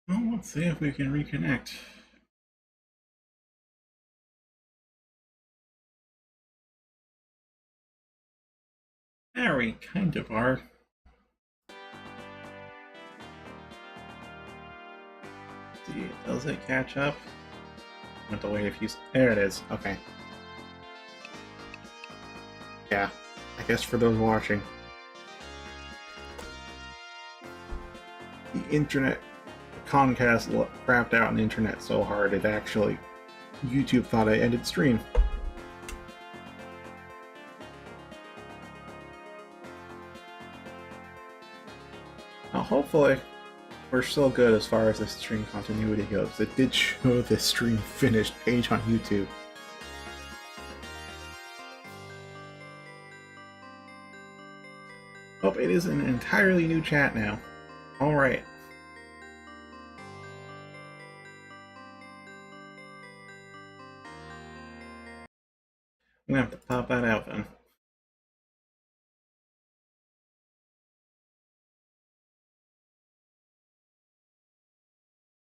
Well, let's see if we can reconnect. There we kind of are. See, does it catch up? I have to wait a few. There it is. Okay. Yeah, I guess for those watching, the internet, Comcast crapped out on the internet so hard it actually, YouTube thought I ended stream. Now, hopefully, we're still good as far as the stream continuity goes. It did show the stream finished page on YouTube. Oh, it is an entirely new chat now. Alright. I'm gonna have to pop that out then.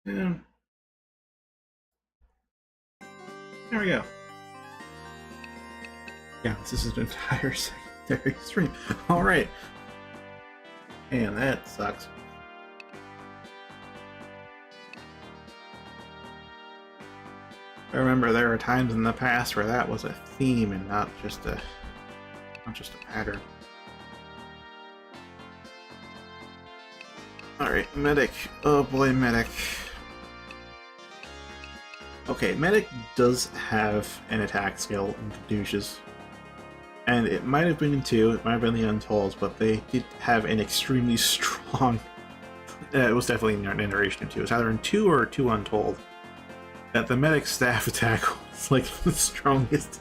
Yeah. There we go. Yeah, this is an entire secondary stream. Alright. Man, that sucks. I remember there were times in the past where that was a theme and not just a pattern. Alright, medic. Oh boy, medic. Okay, medic does have an attack skill in douches. And it might have been in 2, it might have been the Untolds, but they did have an extremely strong... it was definitely in Narration in 2. It was either in 2 or 2 Untold. That the medic staff attack was like the strongest.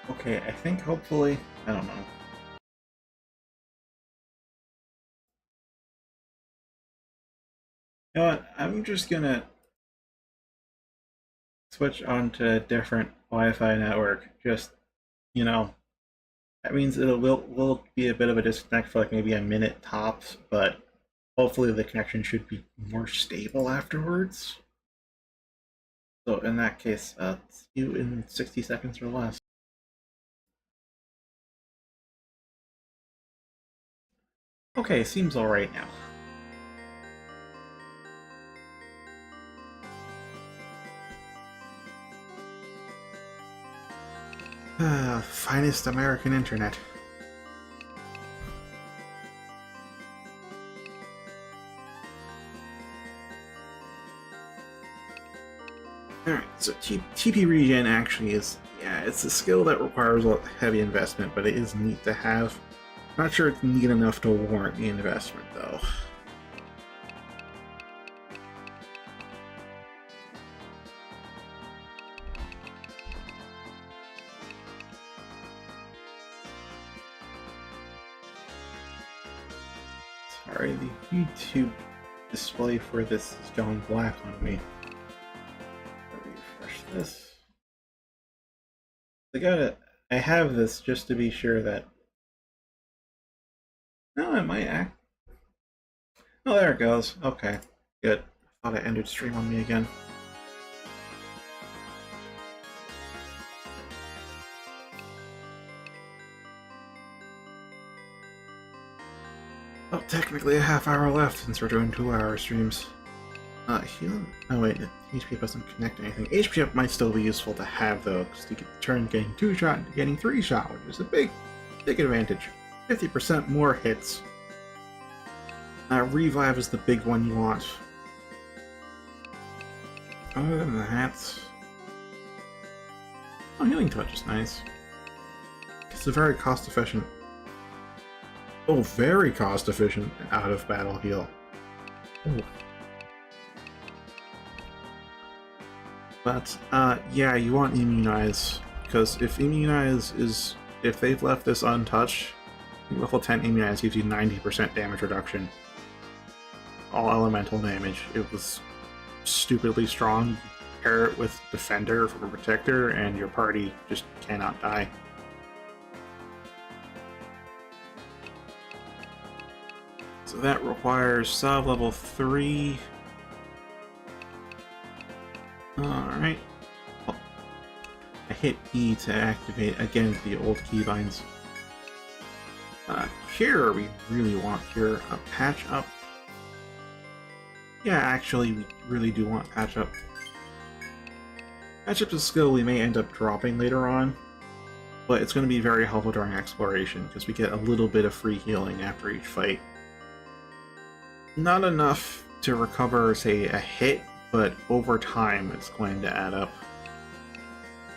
Okay, I think hopefully... I don't know. You know what? I'm just gonna switch on to a different Wi-Fi network. Just, you know, that means it will be a bit of a disconnect for like maybe a minute tops, but hopefully the connection should be more stable afterwards. So in that case, see you in 60 seconds or less. Okay, seems alright now. Finest American internet. Alright, so TP regen actually is, yeah, it's a skill that requires a heavy investment, but it is neat to have. Not sure it's neat enough to warrant the investment, though. Sorry, the YouTube display for this is going black on me. Refresh this. I have this just to be sure that... No, it might act... Oh, there it goes. Okay, good. I thought it ended stream on me again. Well, technically a half hour left since we're doing 2-hour streams. Healing? Oh wait, HP doesn't connect to anything. HP up might still be useful to have though, because you can turn getting 2-shot into getting 3-shot, which is a big advantage. 50% more hits. Revive is the big one you want. Other than that... Oh, Healing Touch is nice. It's a very cost-efficient... Oh, very cost-efficient out-of-battle heal. Ooh. But, yeah, you want Immunize, because if Immunize is... If they've left this untouched, level 10 Immunize gives you 90% damage reduction. All elemental damage. It was stupidly strong. Pair it with Defender for Protector, and your party just cannot die. So that requires sub level 3. Alright. Oh, I hit E to activate again the old keybinds. Here we really want here a patch up. Yeah, actually, we really do want patch up. Patch up's a skill we may end up dropping later on, but it's going to be very helpful during exploration because we get a little bit of free healing after each fight. Not enough to recover, say, a hit, but over time it's going to add up.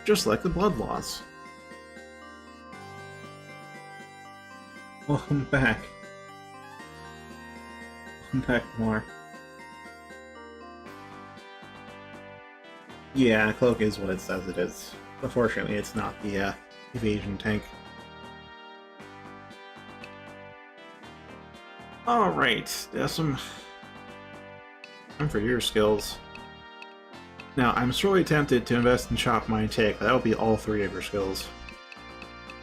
Just like the blood loss. Welcome back. Welcome back more. Yeah, Cloak is what it says it is. Unfortunately, it's not the evasion tank. Alright, there's some time for your skills. Now, I'm sorely tempted to invest in Chop Mind Take, but that would be all 3 of your skills.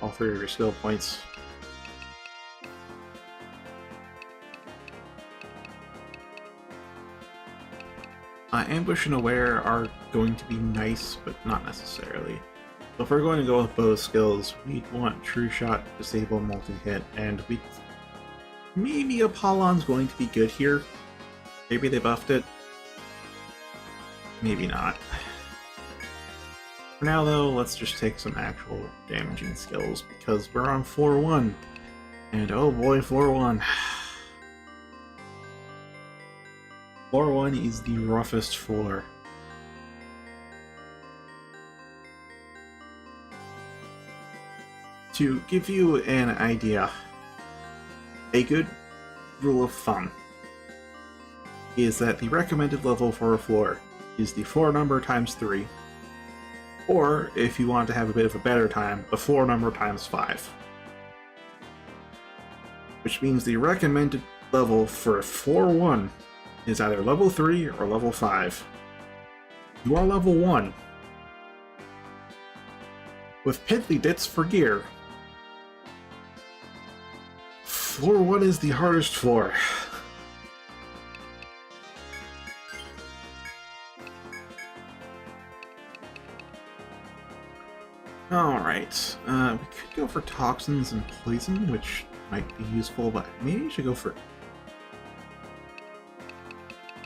All 3 of your skill points. Ambush and Aware are going to be nice, but not necessarily. So if we're going to go with both skills, we'd want True Shot, Disable, Multi-Hit, and maybe Apollon's going to be good here. Maybe they buffed it. Maybe not. For now though, let's just take some actual damaging skills, because we're on floor 1. And oh boy, floor 1. Floor 1 is the roughest floor. To give you an idea, a good rule of thumb is that the recommended level for a floor is the floor number times 3, or if you want to have a bit of a better time, the floor number times 5. Which means the recommended level for floor 1 is either level 3 or level 5. You are level 1. With Piddly Dits for gear. Floor 1 is the hardest floor. Alright, we could go for Toxins and Poison, which might be useful, but maybe we should go for...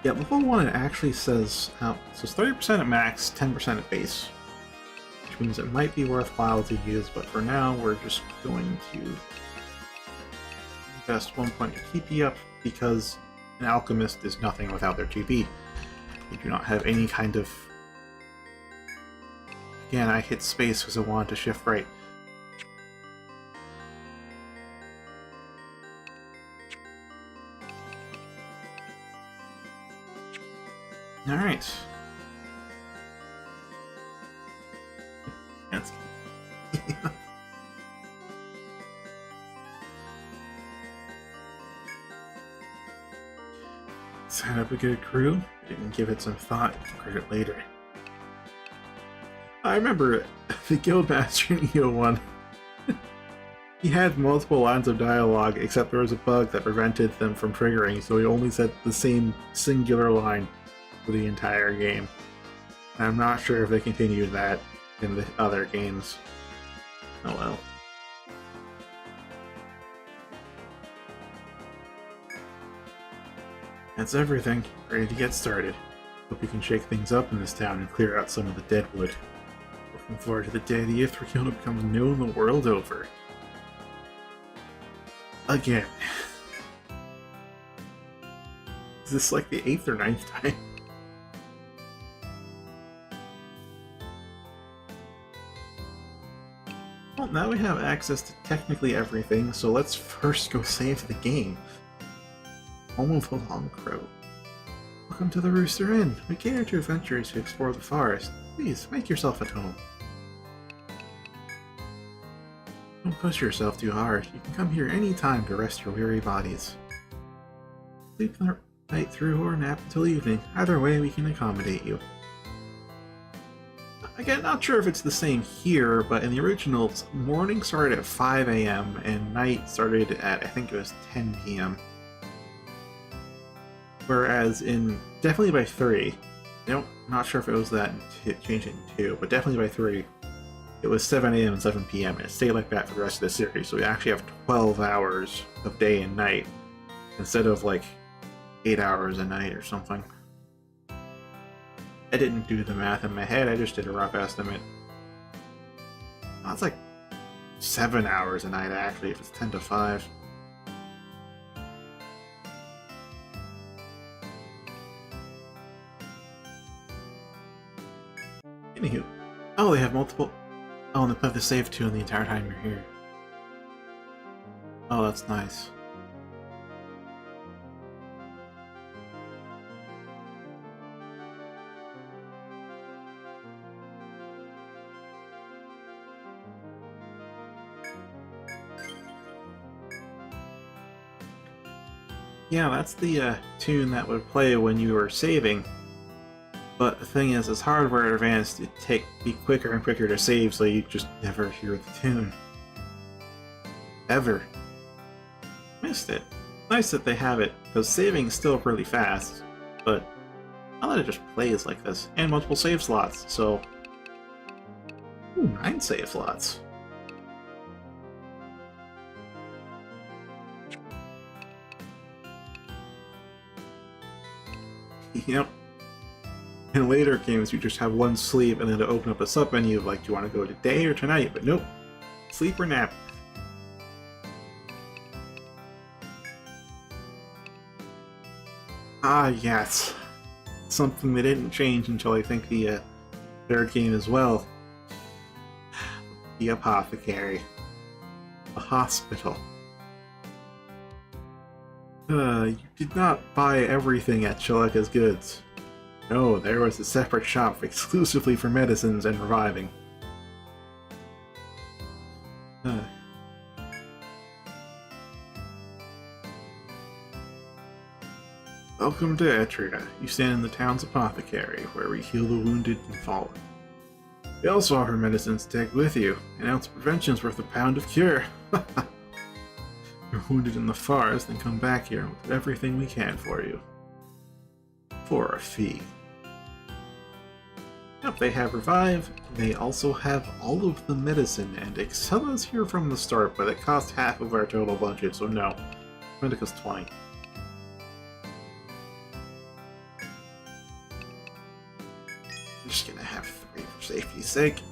Yeah, level 1 it actually says, so it's 30% at max, 10% at base. Which means it might be worthwhile to use, but for now we're just going to invest 1 point to TP up, because an Alchemist is nothing without their TP. They do not have any kind of... Again, I hit space because I wanted to shift right. Alright. That's good. Sign up a good crew. Didn't give it some thought. Credit later. I remember the Guildmaster in EO1. He had multiple lines of dialogue, except there was a bug that prevented them from triggering, so he only said the same singular line for the entire game. And I'm not sure if they continued that in the other games. Oh well. That's everything. Ready to get started. Hope we can shake things up in this town and clear out some of the deadwood. Looking forward to the day the Etrian becomes known the world over. Again. Is this like the 8th or 9th time? Well, now we have access to technically everything, so let's first go save the game. Home of the Long Crow. Welcome to the Rooster Inn. We cater to adventurers who explore the forest. Please, make yourself at home. Don't push yourself too hard. You can come here any time to rest your weary bodies. Sleep the night through or nap until evening. Either way, we can accommodate you. Again, not sure if it's the same here, but in the originals, morning started at 5 AM and night started at, I think it was 10 PM. Whereas in definitely by 3, not sure if it was that changed in 2, but definitely by 3, it was 7 a.m. and 7 p.m. and it stayed like that for the rest of the series. So we actually have 12 hours of day and night instead of like 8 hours a night or something. I didn't do the math in my head, I just did a rough estimate. That's like 7 hours a night actually, if it's 10 to 5. Anywho. Oh, they have multiple... Oh, and they play the save tune the entire time you're here. Oh, that's nice. Yeah, that's the tune that would play when you were saving. But the thing is, as hardware advanced, it'd be quicker and quicker to save, so you just never hear the tune. Ever. Missed it. Nice that they have it, because saving is still really fast, but I'll let it just plays like this. And multiple save slots, so... Ooh, 9 save slots. Yep. In later games, you just have one sleep and then to open up a sub-menu of like, do you want to go today or tonight? But nope. Sleep or nap. Ah, yes. Something they didn't change until I think the third game as well. The apothecary. The hospital. You did not buy everything at Shaleka's Goods. No, there was a separate shop exclusively for medicines and reviving. Welcome to Etria. You stand in the town's apothecary, where we heal the wounded and fallen. We also offer medicines to take with you. An ounce of prevention's worth a pound of cure. You're wounded in the forest, then come back here and we'll do everything we can for you. For a fee. Yep, they have Revive. They also have all of the medicine, and Excella's here from the start, but it costs half of our total budget, so no. Medica's 20. I'm just gonna have 3 for safety's sake.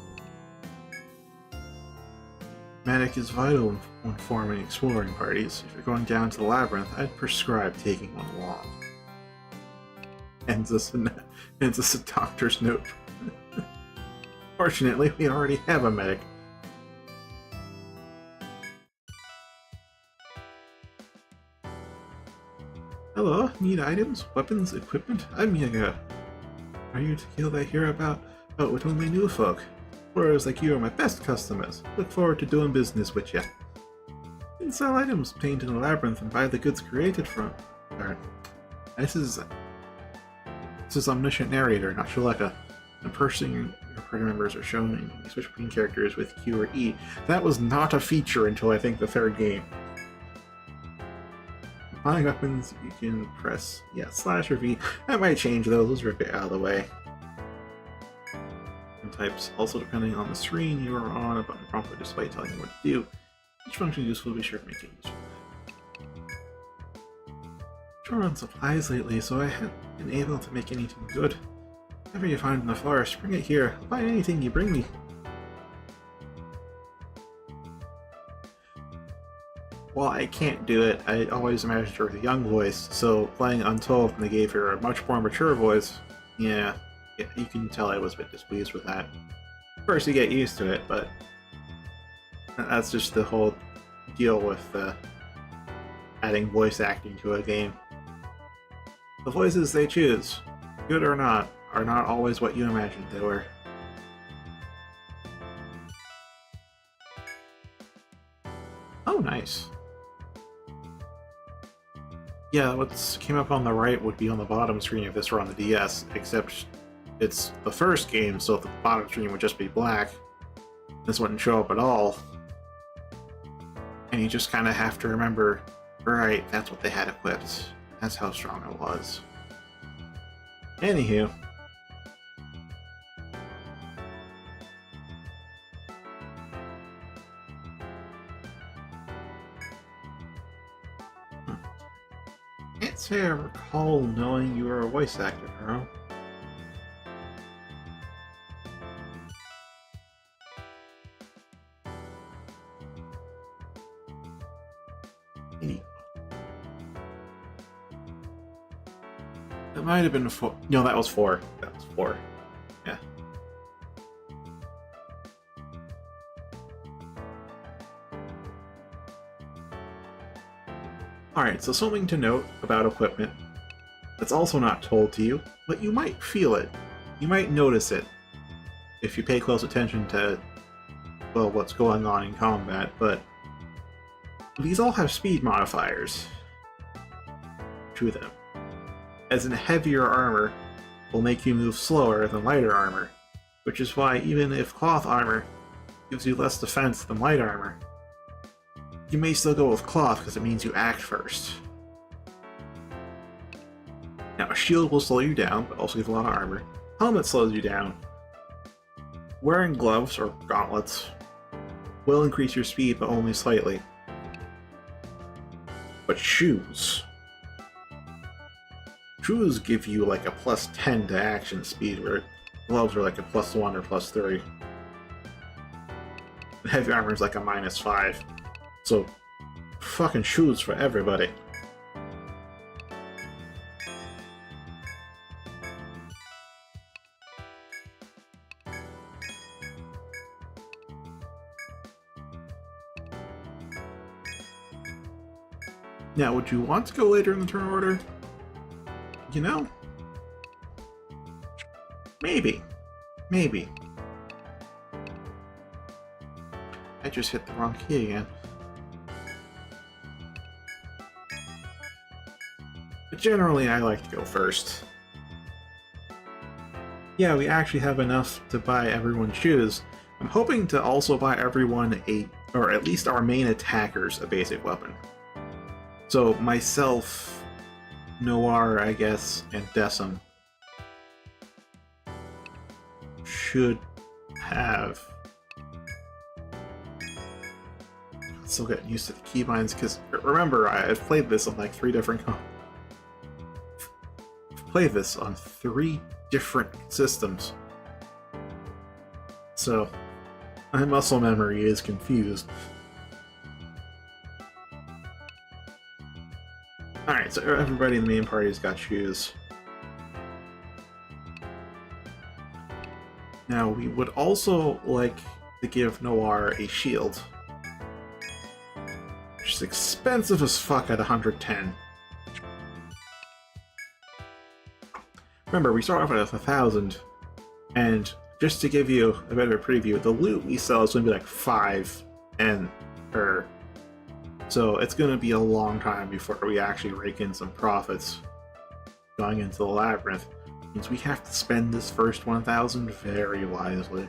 Medic is vital when forming exploring parties. If you're going down to the labyrinth, I'd prescribe taking one along. Ends us a doctor's note. Fortunately, we already have a medic. Hello, need items, weapons, equipment? I'm Yaga. Are you Tequila I hear about? Oh, with only new folk. Warriors like you are my best customers. Look forward to doing business with ya. You can sell items obtained in the labyrinth and buy the goods created from. Alright. This is omniscient narrator, not Shaleka. The person your party members are shown and you switch between characters with Q or E. That was not a feature until I think the third game. Buying weapons, you can press slash or V. That might change though, let's rip it out of the way. And types, also depending on the screen you are on, a button prompt will display telling you what to do. Each function is useful, be sure to make it useful. Short on supplies lately, so I haven't been able to make anything good. Whatever you find in the forest, bring it here. I'll buy anything you bring me. Well, I can't do it. I always imagined her with a young voice, so playing Untold when they gave her a much more mature voice, yeah, you can tell I was a bit displeased with that. First you get used to it, but that's just the whole deal with adding voice acting to a game. The voices they choose, good or not, are not always what you imagined they were. Oh, nice. Yeah, what came up on the right would be on the bottom screen if this were on the DS, except it's the first game, so the bottom screen would just be black. This wouldn't show up at all. And you just kind of have to remember, right, that's what they had equipped. That's how strong it was. Anywho. Can't say I recall knowing you were a voice actor, Earl. That might have been 4. No, that was 4. That was 4. Yeah. Alright, so something to note about equipment that's also not told to you, but you might feel it. You might notice it if you pay close attention to, well, what's going on in combat, but these all have speed modifiers to them. As in, heavier armor will make you move slower than lighter armor, which is why even if cloth armor gives you less defense than light armor, you may still go with cloth because it means you act first. Now, a shield will slow you down, but also give a lot of armor. Helmet slows you down. Wearing gloves, or gauntlets, will increase your speed, but only slightly. But shoes give you like a +10 to action speed, where gloves are like a +1 or +3. Heavy armor is like a -5. So, fucking shoes for everybody. Now, would you want to go later in the turn order? You know? Maybe. Maybe. I just hit the wrong key again. But generally, I like to go first. Yeah, we actually have enough to buy everyone shoes. I'm hoping to also buy everyone or at least our main attackers, a basic weapon. So myself, Noir, I guess, and Decim should have. Still getting used to the keybinds, because remember, I've played this on like 3 different systems. So my muscle memory is confused. Alright, so everybody in the main party's got shoes. Now, we would also like to give Noir a shield, which is expensive as fuck at 110. Remember, we start off at 1,000, and just to give you a bit of a preview, the loot we sell is going to be like 5 and per. So it's going to be a long time before we actually rake in some profits going into the labyrinth. It means we have to spend this first 1,000 very wisely.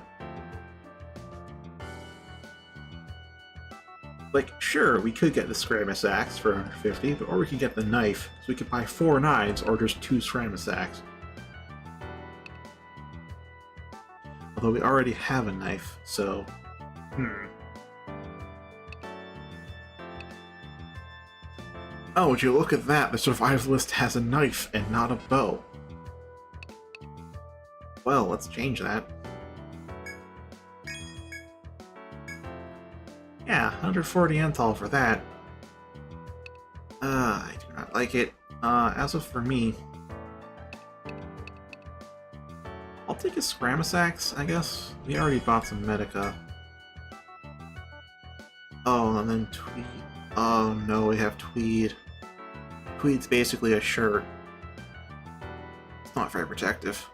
Like, sure, we could get the Scramus Axe for 150, or we could get the knife, so we could buy 4 knives or just 2 Scramus Axes. Although we already have a knife, so... Oh, would you look at that? The survivalist has a knife and not a bow. Well, let's change that. Yeah, 140 Enthal for that. I do not like it. As of for me... I'll take a Scramus Axe, I guess. We already bought some Medica. Oh, and then Tweed. Oh no, we have Tweed. Tweed's basically a shirt. It's not very protective.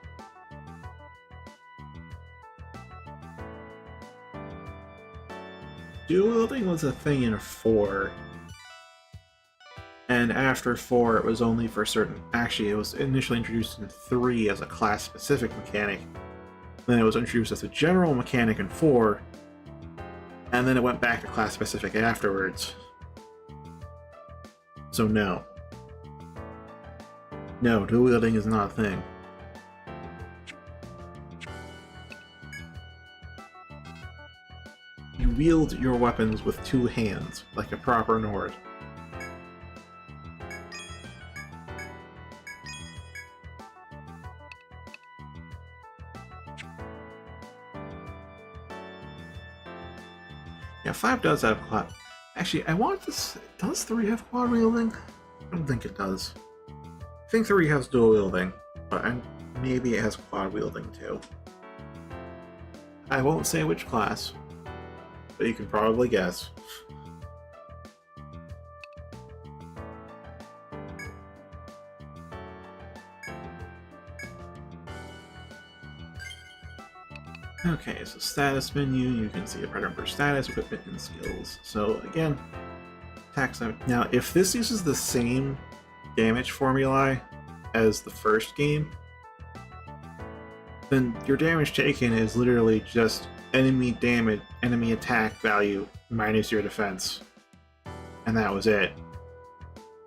Dual wielding was a thing in 4. And after 4, it was only for certain... Actually, it was initially introduced in 3 as a class-specific mechanic. Then it was introduced as a general mechanic in 4. And then it went back to class-specific afterwards. So no. No, dual wielding is not a thing. You wield your weapons with two hands, like a proper Nord. Yeah, 5 does have quad. Actually, I want this. Does 3 have quad wielding? I don't think it does. I think 3 has dual wielding, but maybe it has quad wielding too. I won't say which class, but you can probably guess. Okay, so status menu, you can see a pattern for status, equipment, and skills. So again, attacks. Now, if this uses the same damage formulae as the first game, then your damage taken is literally just enemy damage, enemy attack value minus your defense. And that was it.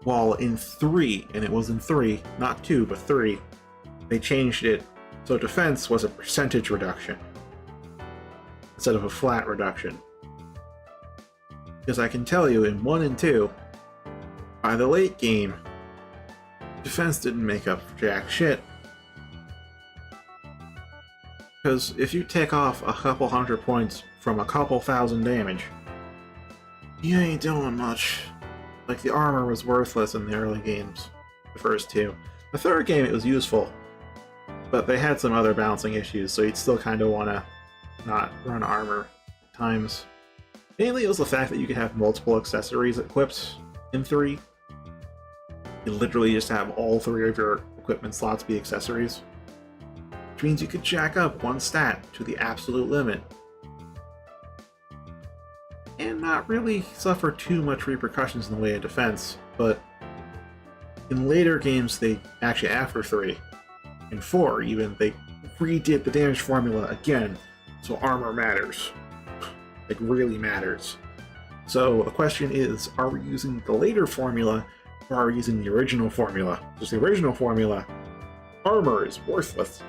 While in 3, and it was in 3, not 2, but 3, they changed it so defense was a percentage reduction instead of a flat reduction. Because I can tell you, in 1 and 2, by the late game, defense didn't make up for jack shit. Because if you take off a couple hundred points from a couple thousand damage, you ain't doing much. Like, the armor was worthless in the early games, the first 2. The third game, it was useful, but they had some other balancing issues, so you'd still kind of want to not run armor at times. Mainly it was the fact that you could have multiple accessories equipped in 3. You literally just have all 3 of your equipment slots be accessories, which means you could jack up one stat to the absolute limit and not really suffer too much repercussions in the way of defense. But in later games, they actually, after 3 and 4 even, they redid the damage formula again, so armor matters. It really matters. So the question is, are we using the later formula, or are we using the original formula? Because the original formula, armor is worthless.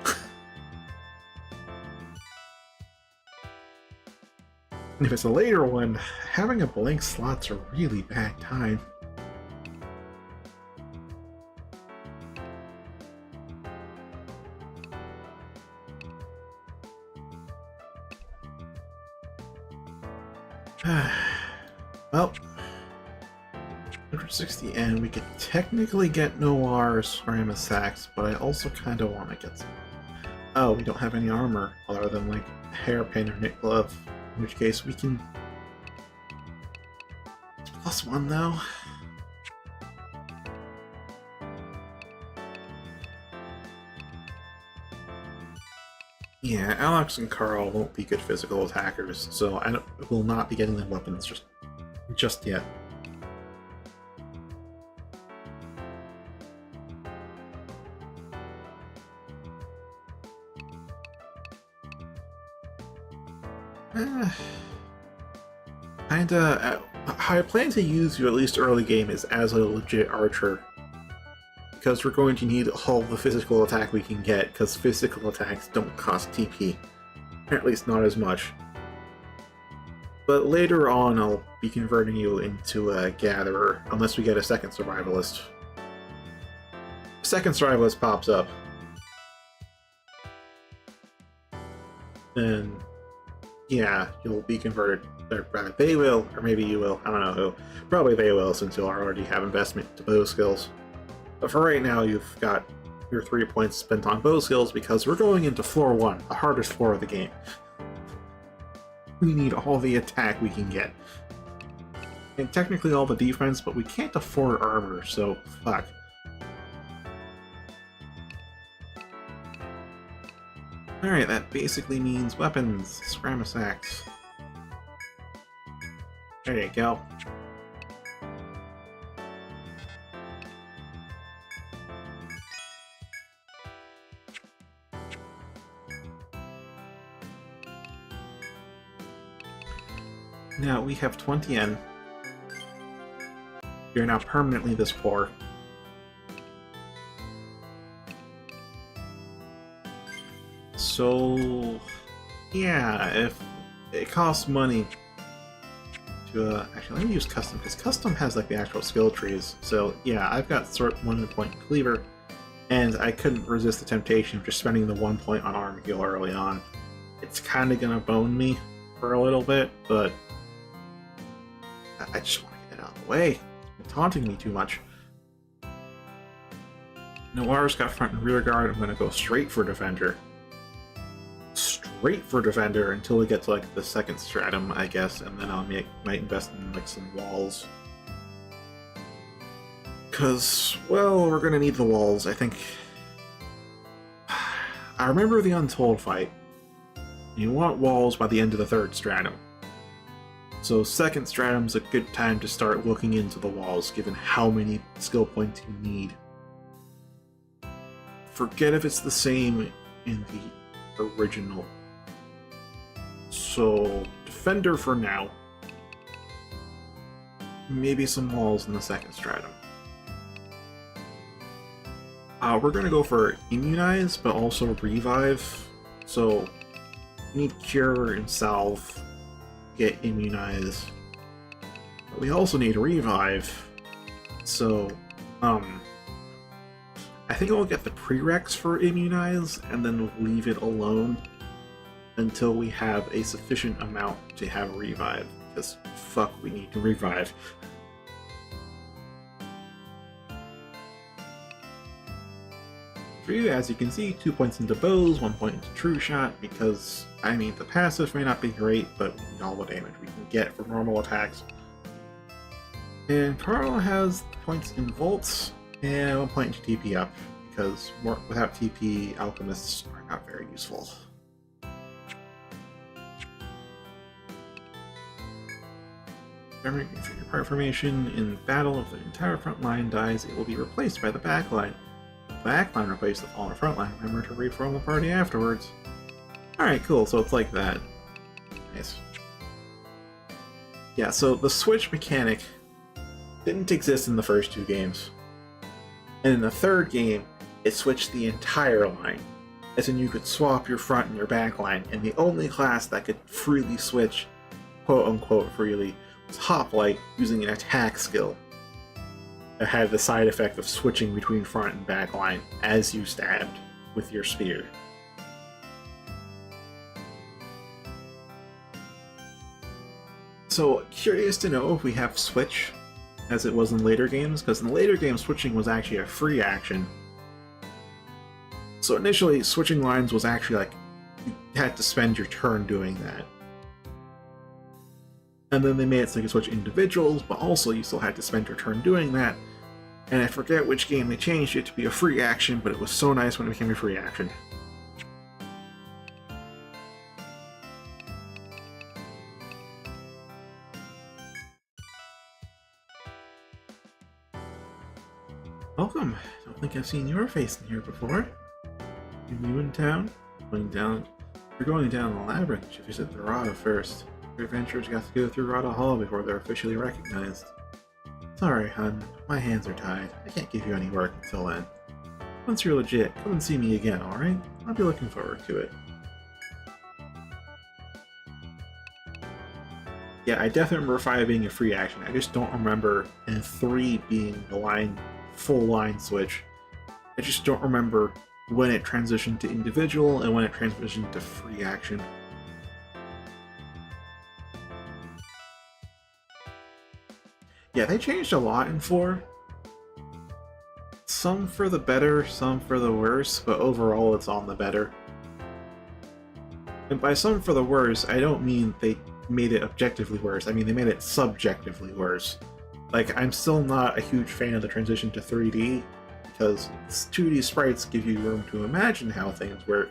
And if it's a later one, having a blank slot's a really bad time. Well, 160, and we could technically get Noir's Ramus Sacks, but I also kind of want to get some. Oh, we don't have any armor other than like a hairpin or knit glove, in which case we can. It's +1 though. Yeah, Alex and Carl won't be good physical attackers, so I will not be getting them weapons just yet. How I plan to use you at least early game is as a legit archer, because we're going to need all the physical attack we can get, because physical attacks don't cost TP, or at least not as much. But later on I'll be converting you into a gatherer, unless we get a second survivalist. Second survivalist pops up, then yeah, you'll be converted. Or rather, they will, or maybe you will, I don't know who. Probably they will, since you'll already have investment to bow skills. But for right now, you've got your 3 points spent on bow skills, because we're going into floor 1, the hardest floor of the game. We need all the attack we can get. And technically all the defense, but we can't afford armor, so fuck. Alright, that basically means weapons. Ramus Axe. There you go. Now we have 20 yen. You're now permanently this poor. So, yeah, if it costs money to, actually let me use custom, because custom has like the actual skill trees. So yeah, I've got sort 1 point cleaver, and I couldn't resist the temptation of just spending the 1 point on arm heal early on. It's kind of gonna bone me for a little bit, but I just want to get it out of the way. It's been taunting me too much. Noir's got front and rear guard. I'm gonna go straight for defender. Straight for defender until we get to like the second stratum, I guess, and then I might invest in like some walls. Cause, well, we're gonna need the walls, I think. I remember the Untold fight. You want walls by the end of the third stratum. So second stratum's a good time to start looking into the walls, given how many skill points you need. Forget if it's the same in the original. So, defender for now. Maybe some walls in the second stratum. We're gonna go for immunize, but also revive. So, we need cure and salve, get immunize. But we also need revive. So, I think I'll get the prereqs for immunize and then leave it alone until we have a sufficient amount to have revive, because fuck, we need to revive. For you, as you can see, 2 points into bows, 1 point into true shot, because, I mean, the passive may not be great, but we need all the damage we can get from normal attacks. And Carl has points in volts, and 1 point into TP up, because without TP, alchemists are not very useful. If your part formation in battle, if the entire front line dies, it will be replaced by the back line. If the back line replaces the fallen front line, remember to reform the party afterwards. Alright, cool, so it's like that. Nice. Yeah, so the switch mechanic didn't exist in the first 2 games. And in the third game, it switched the entire line. As in, you could swap your front and your back line, and the only class that could freely switch, quote-unquote freely, was Hoplite using an attack skill that had the side effect of switching between front and back line as you stabbed with your spear. So, curious to know if we have switch as it was in later games, because in later games switching was actually a free action. So initially, switching lines was actually like, you had to spend your turn doing that. And then they made it so you could switch individuals, but also you still had to spend your turn doing that. And I forget which game they changed it to be a free action, but it was so nice when it became a free action. Welcome! I don't think I've seen your face in here before. You're new in town? You're going down the labyrinth. You should visit the Rada first. Your adventurers got to go through Rada Hall before they're officially recognized. Sorry, hun. My hands are tied. I can't give you any work until then. Once you're legit, come and see me again, alright? I'll be looking forward to it. Yeah, I definitely remember 5 being a free action. I just don't remember and 3 being the full line switch. I just don't remember when it transitioned to individual and when it transitioned to free action. Yeah, they changed a lot in 4. Some for the better, some for the worse, but overall it's on the better. And by some for the worse, I don't mean they made it objectively worse, I mean they made it subjectively worse. Like, I'm still not a huge fan of the transition to 3D, because 2D sprites give you room to imagine how things work,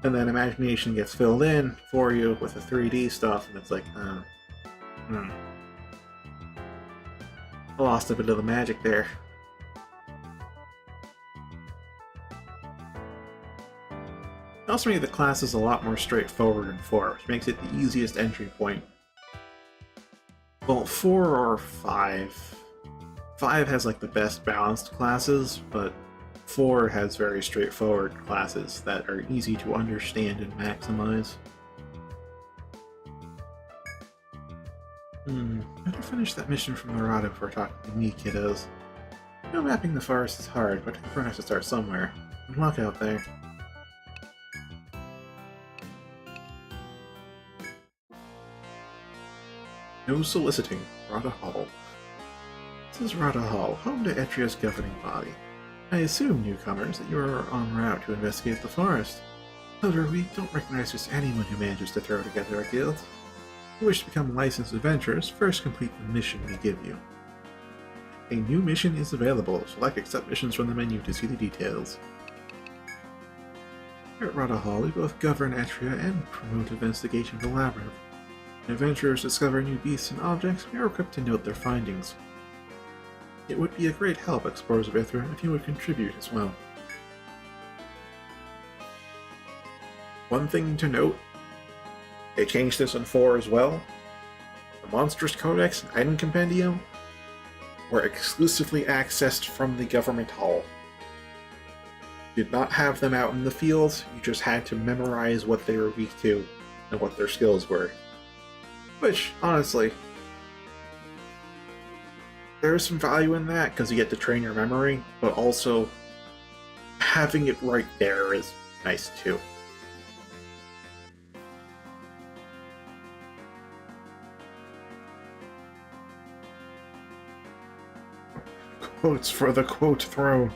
and then imagination gets filled in for you with the 3D stuff, and it's like, I lost a bit of the magic there. It also made the classes a lot more straightforward in 4, which makes it the easiest entry point. Well, 4 or 5. 5 has like the best balanced classes, but 4 has very straightforward classes that are easy to understand and maximize. Better finish that mission from Narada before talking to me, kiddos. I know mapping the forest is hard, but everyone has to start somewhere. Good luck out there. No soliciting. Rada Hall. This is Rada Hall, home to Etria's governing body. I assume, newcomers, that you are en route to investigate the forest. However, we don't recognize just anyone who manages to throw together a guild. If you wish to become licensed adventurers, first complete the mission we give you. A new mission is available. Select accept missions from the menu to see the details. Here at Rada Hall, we both govern Etria and promote investigation of the labyrinth. When adventurers discover new beasts and objects, we are equipped to note their findings. It would be a great help, explorers of Ithra, if you would contribute as well. One thing to note, they changed this in 4 as well. The Monstrous Codex and Item Compendium were exclusively accessed from the Government Hall. You did not have them out in the field, you just had to memorize what they were weak to and what their skills were. Which, honestly, there is some value in that, because you get to train your memory, but also having it right there is nice too. Quotes for the quote throne.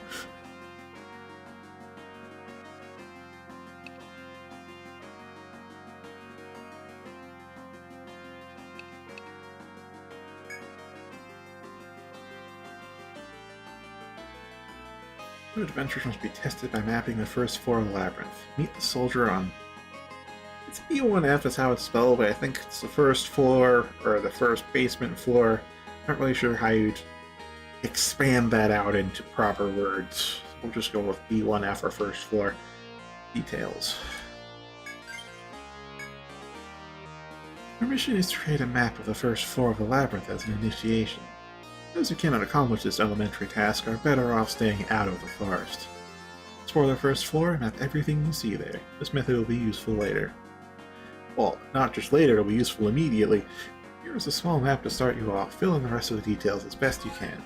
New adventures must be tested by mapping the first floor of the labyrinth. Meet the soldier on... It's B1F is how it's spelled, but I think it's the first floor, or the first basement floor. Not really sure how you'd expand that out into proper words. We'll just go with B1F or first floor. Details. Our mission is to create a map of the first floor of the labyrinth as an initiation. Those who cannot accomplish this elementary task are better off staying out of the forest. Explore the first floor and map everything you see there. This method will be useful later. Well, not just later, it'll be useful immediately. Here is a small map to start you off. Fill in the rest of the details as best you can.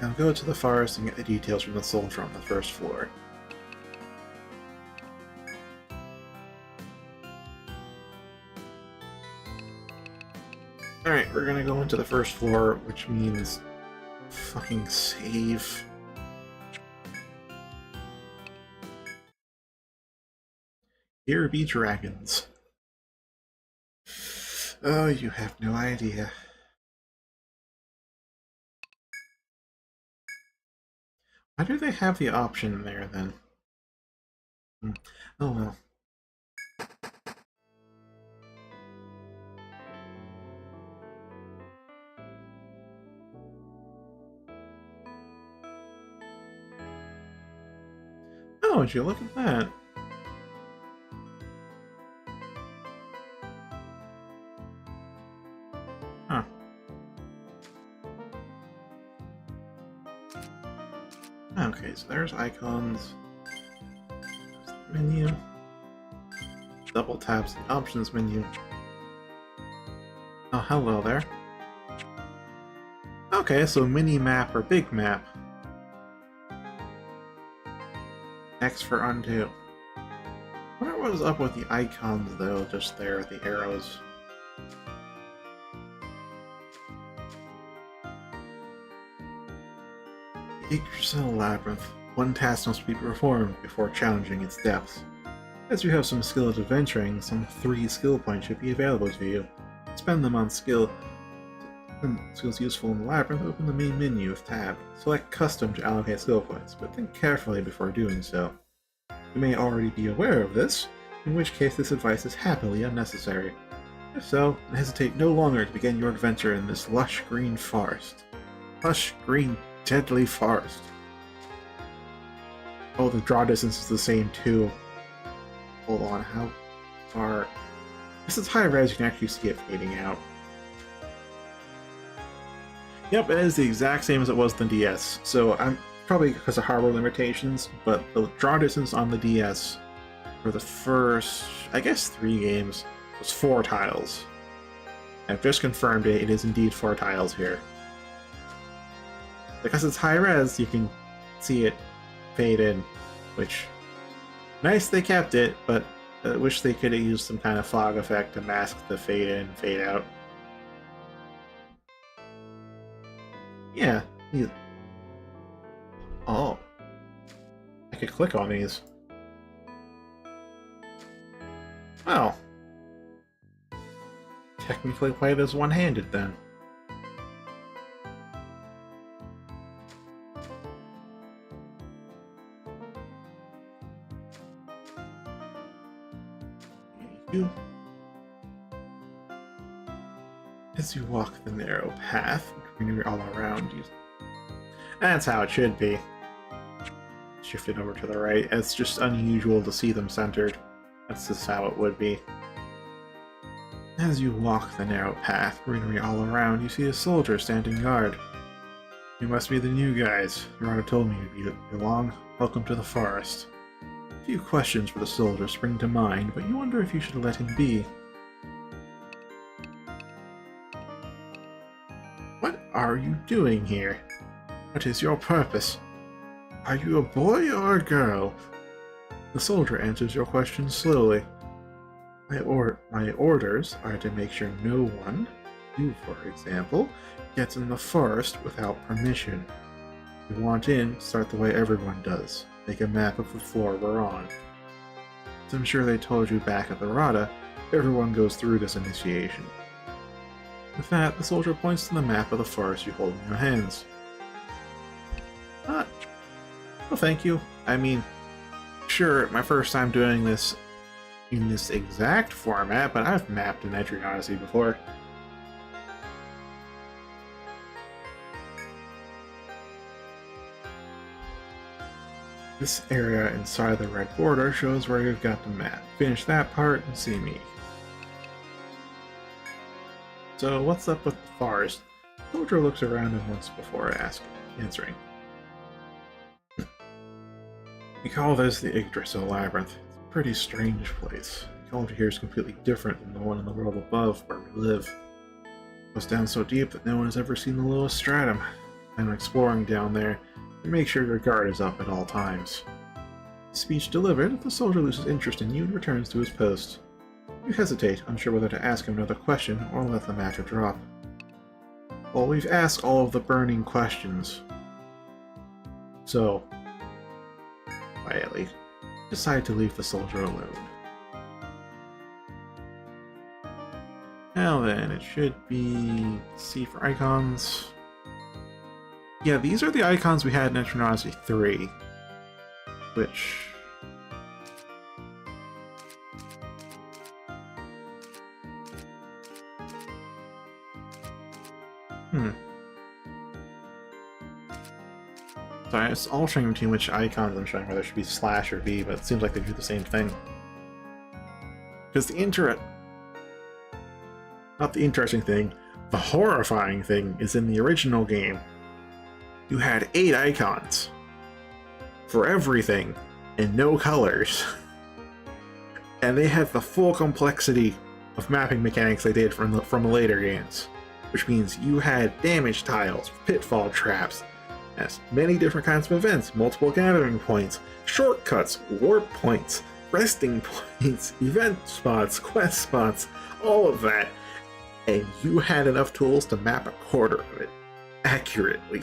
Now go to the forest and get the details from the soldier on the first floor. Alright, we're gonna go into the first floor, which means fucking save. Here be dragons. Oh, you have no idea. Why do they have the option there, then? Oh well. Oh, would you look at that? Huh. Okay, so there's icons. Menu. Double taps the options menu. Oh, hello there. Okay, so mini map or big map. X for undo. I wonder what is up with the icons though, just there, the arrows. Yggdrasil Labyrinth. One task must be performed before challenging its depths. As you have some skill at adventuring, some 3 skill points should be available to you. Spend them on skill. When skills useful in the labyrinth, open the main menu with tab. Select custom to allocate skill points, but think carefully before doing so. You may already be aware of this, in which case this advice is happily unnecessary. If so, hesitate no longer to begin your adventure in this lush green forest. Lush green deadly forest. Oh, the draw distance is the same too. Hold on, how far? This is high res, you can actually see it fading out. Yep, it is the exact same as it was in the DS. So I'm probably because of hardware limitations, but the draw distance on the DS for the first, I guess, 3 games was 4 tiles. I've just confirmed it, it is indeed 4 tiles here. Because it's high res, you can see it fade in, which, nice they kept it, but I wish they could have used some kind of fog effect to mask the fade in, fade out. Yeah. Oh. I could click on these. Well. Technically play this one-handed then. As you walk the narrow path, greenery all around you. That's how it should be. Shift it over to the right. It's just unusual to see them centered. That's just how it would be. As you walk the narrow path, greenery all around, you see a soldier standing guard. You must be the new guys. Your honor told me you belong. Welcome to the forest. A few questions for the soldier spring to mind, but you wonder if you should let him be. What are you doing here? What is your purpose? Are you a boy or a girl? The soldier answers your question slowly. My orders are to make sure no one, you for example, gets in the forest without permission. If you want in, start the way everyone does. Make a map of the floor we're on. As I'm sure they told you back at the Rada, everyone goes through this initiation. With that, the soldier points to the map of the forest you hold in your hands. Well, thank you. I mean, sure, my first time doing this in this exact format, but I've mapped in Etrian Odyssey before. This area inside the red border shows where you've got the map. Finish that part and see me. So, what's up with the forest? The soldier looks around him once before answering. We call this the Yggdrasil Labyrinth. It's a pretty strange place. The culture here is completely different than the one in the world above, where we live. It goes down so deep that no one has ever seen the lowest stratum. I'm exploring down there, and make sure your guard is up at all times. Speech delivered, the soldier loses interest in you and returns to his post. You hesitate, unsure whether to ask him another question or let the matter drop. Well, we've asked all of the burning questions. So, quietly, decide to leave the soldier alone. Now then, it should be C for icons. Yeah, these are the icons we had in Etrian Odyssey 3, which... Sorry, it's altering between which icons I'm showing, whether it should be slash or V, but it seems like they do the same thing. Because the not the interesting thing, the horrifying thing is in the original game, you had 8 icons for everything and no colors. And they had the full complexity of mapping mechanics they did from the later games. Which means you had damage tiles, pitfall traps, as many different kinds of events, multiple gathering points, shortcuts, warp points, resting points, event spots, quest spots, all of that. And you had enough tools to map a quarter of it accurately.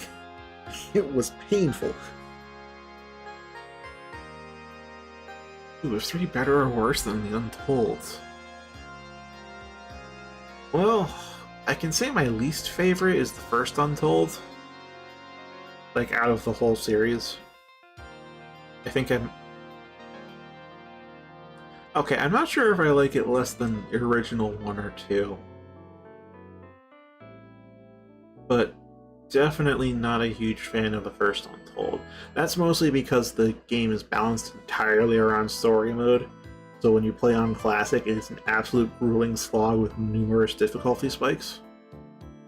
It was painful. Ooh, was 3 better or worse than the Untold? Well, I can say my least favorite is the first Untold. Like, out of the whole series. I think I'm... Okay, I'm not sure if I like it less than the original 1 or 2. But definitely not a huge fan of the first Untold. That's mostly because the game is balanced entirely around story mode. So when you play on Classic, it's an absolute grueling slog with numerous difficulty spikes.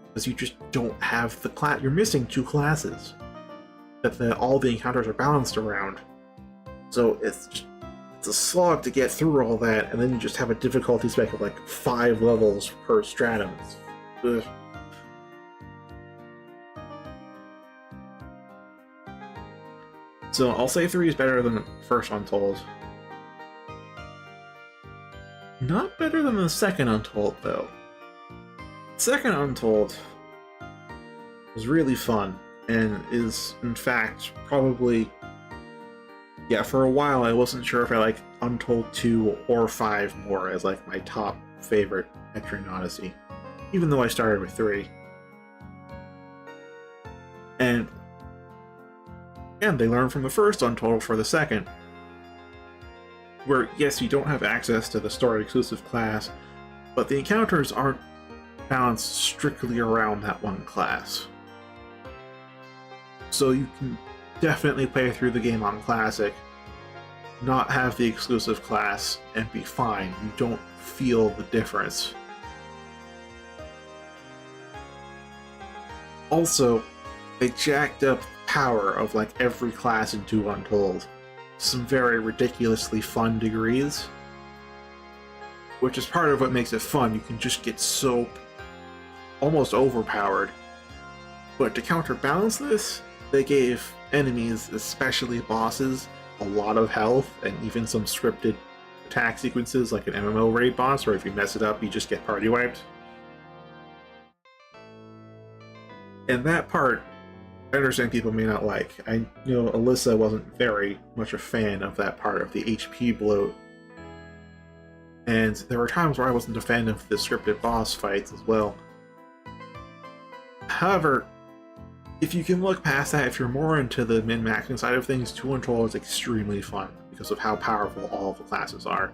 Because you just don't have the class. You're missing 2 classes. that all the encounters are balanced around. So it's a slog to get through all that, and then you just have a difficulty spec of like 5 levels per stratum. Ugh. So I'll say 3 is better than the first Untold. Not better than the second Untold, though. Second Untold was really fun, and is, in fact, probably... Yeah, for a while I wasn't sure if I liked Untold 2 or 5 more as like my top favorite Etrian Odyssey, even though I started with 3. And again, they learned from the first Untold for the second, where yes, you don't have access to the story-exclusive class, but the encounters aren't balanced strictly around that one class. So you can definitely play through the game on Classic, not have the exclusive class, and be fine. You don't feel the difference. Also, they jacked up the power of like every class in 2 Untold. Some very ridiculously fun degrees, which is part of what makes it fun. You can just get so almost overpowered. But to counterbalance this, they gave enemies, especially bosses, a lot of health, and even some scripted attack sequences like an MMO raid boss, where if you mess it up, you just get party wiped. And that part, I understand people may not like. I know Alyssa wasn't very much a fan of that part of the HP bloat. And there were times where I wasn't a fan of the scripted boss fights as well. However, if you can look past that, if you're more into the min-maxing side of things, 2 Untold is extremely fun because of how powerful all of the classes are.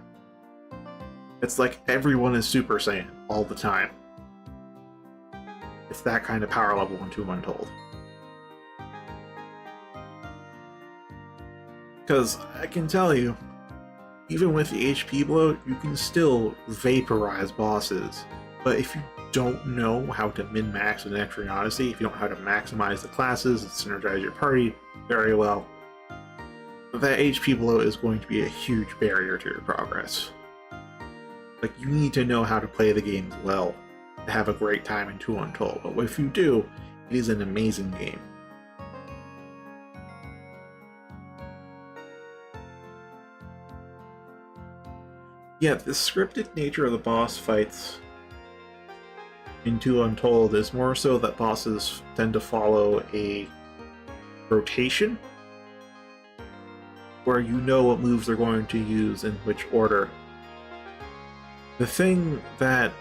It's like everyone is Super Saiyan all the time. It's that kind of power level in 2 Untold. Because I can tell you, even with the HP bloat, you can still vaporize bosses. But if you don't know how to min-max in Etrian Odyssey, if you don't know how to maximize the classes and synergize your party very well, that HP bloat is going to be a huge barrier to your progress. Like, you need to know how to play the games well to have a great time in 2 Untold, but if you do, it is an amazing game. Yeah, the scripted nature of the boss fights in 2 Untold is more so that bosses tend to follow a rotation, where you know what moves they're going to use in which order. The thing that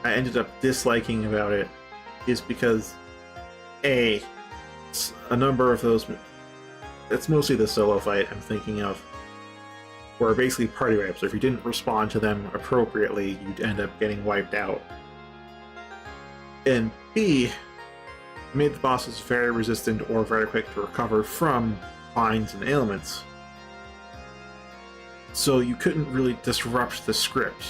I ended up disliking about it is because, A, a number of those... It's mostly the solo fight I'm thinking of, where basically party wipes. So if you didn't respond to them appropriately, you'd end up getting wiped out. And B, made the bosses very resistant or very quick to recover from binds and ailments. So you couldn't really disrupt the script.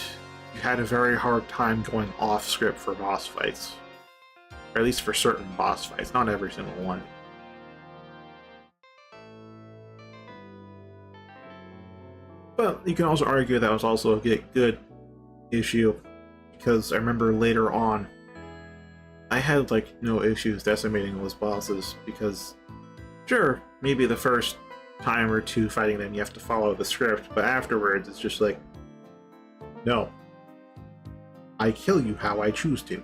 You had a very hard time going off script for boss fights. Or at least for certain boss fights, not every single one. But you can also argue that was also a good issue, because I remember later on, I had like no issues decimating those bosses, because sure, maybe the first time or two fighting them you have to follow the script, but afterwards it's just like, no, I kill you how I choose to.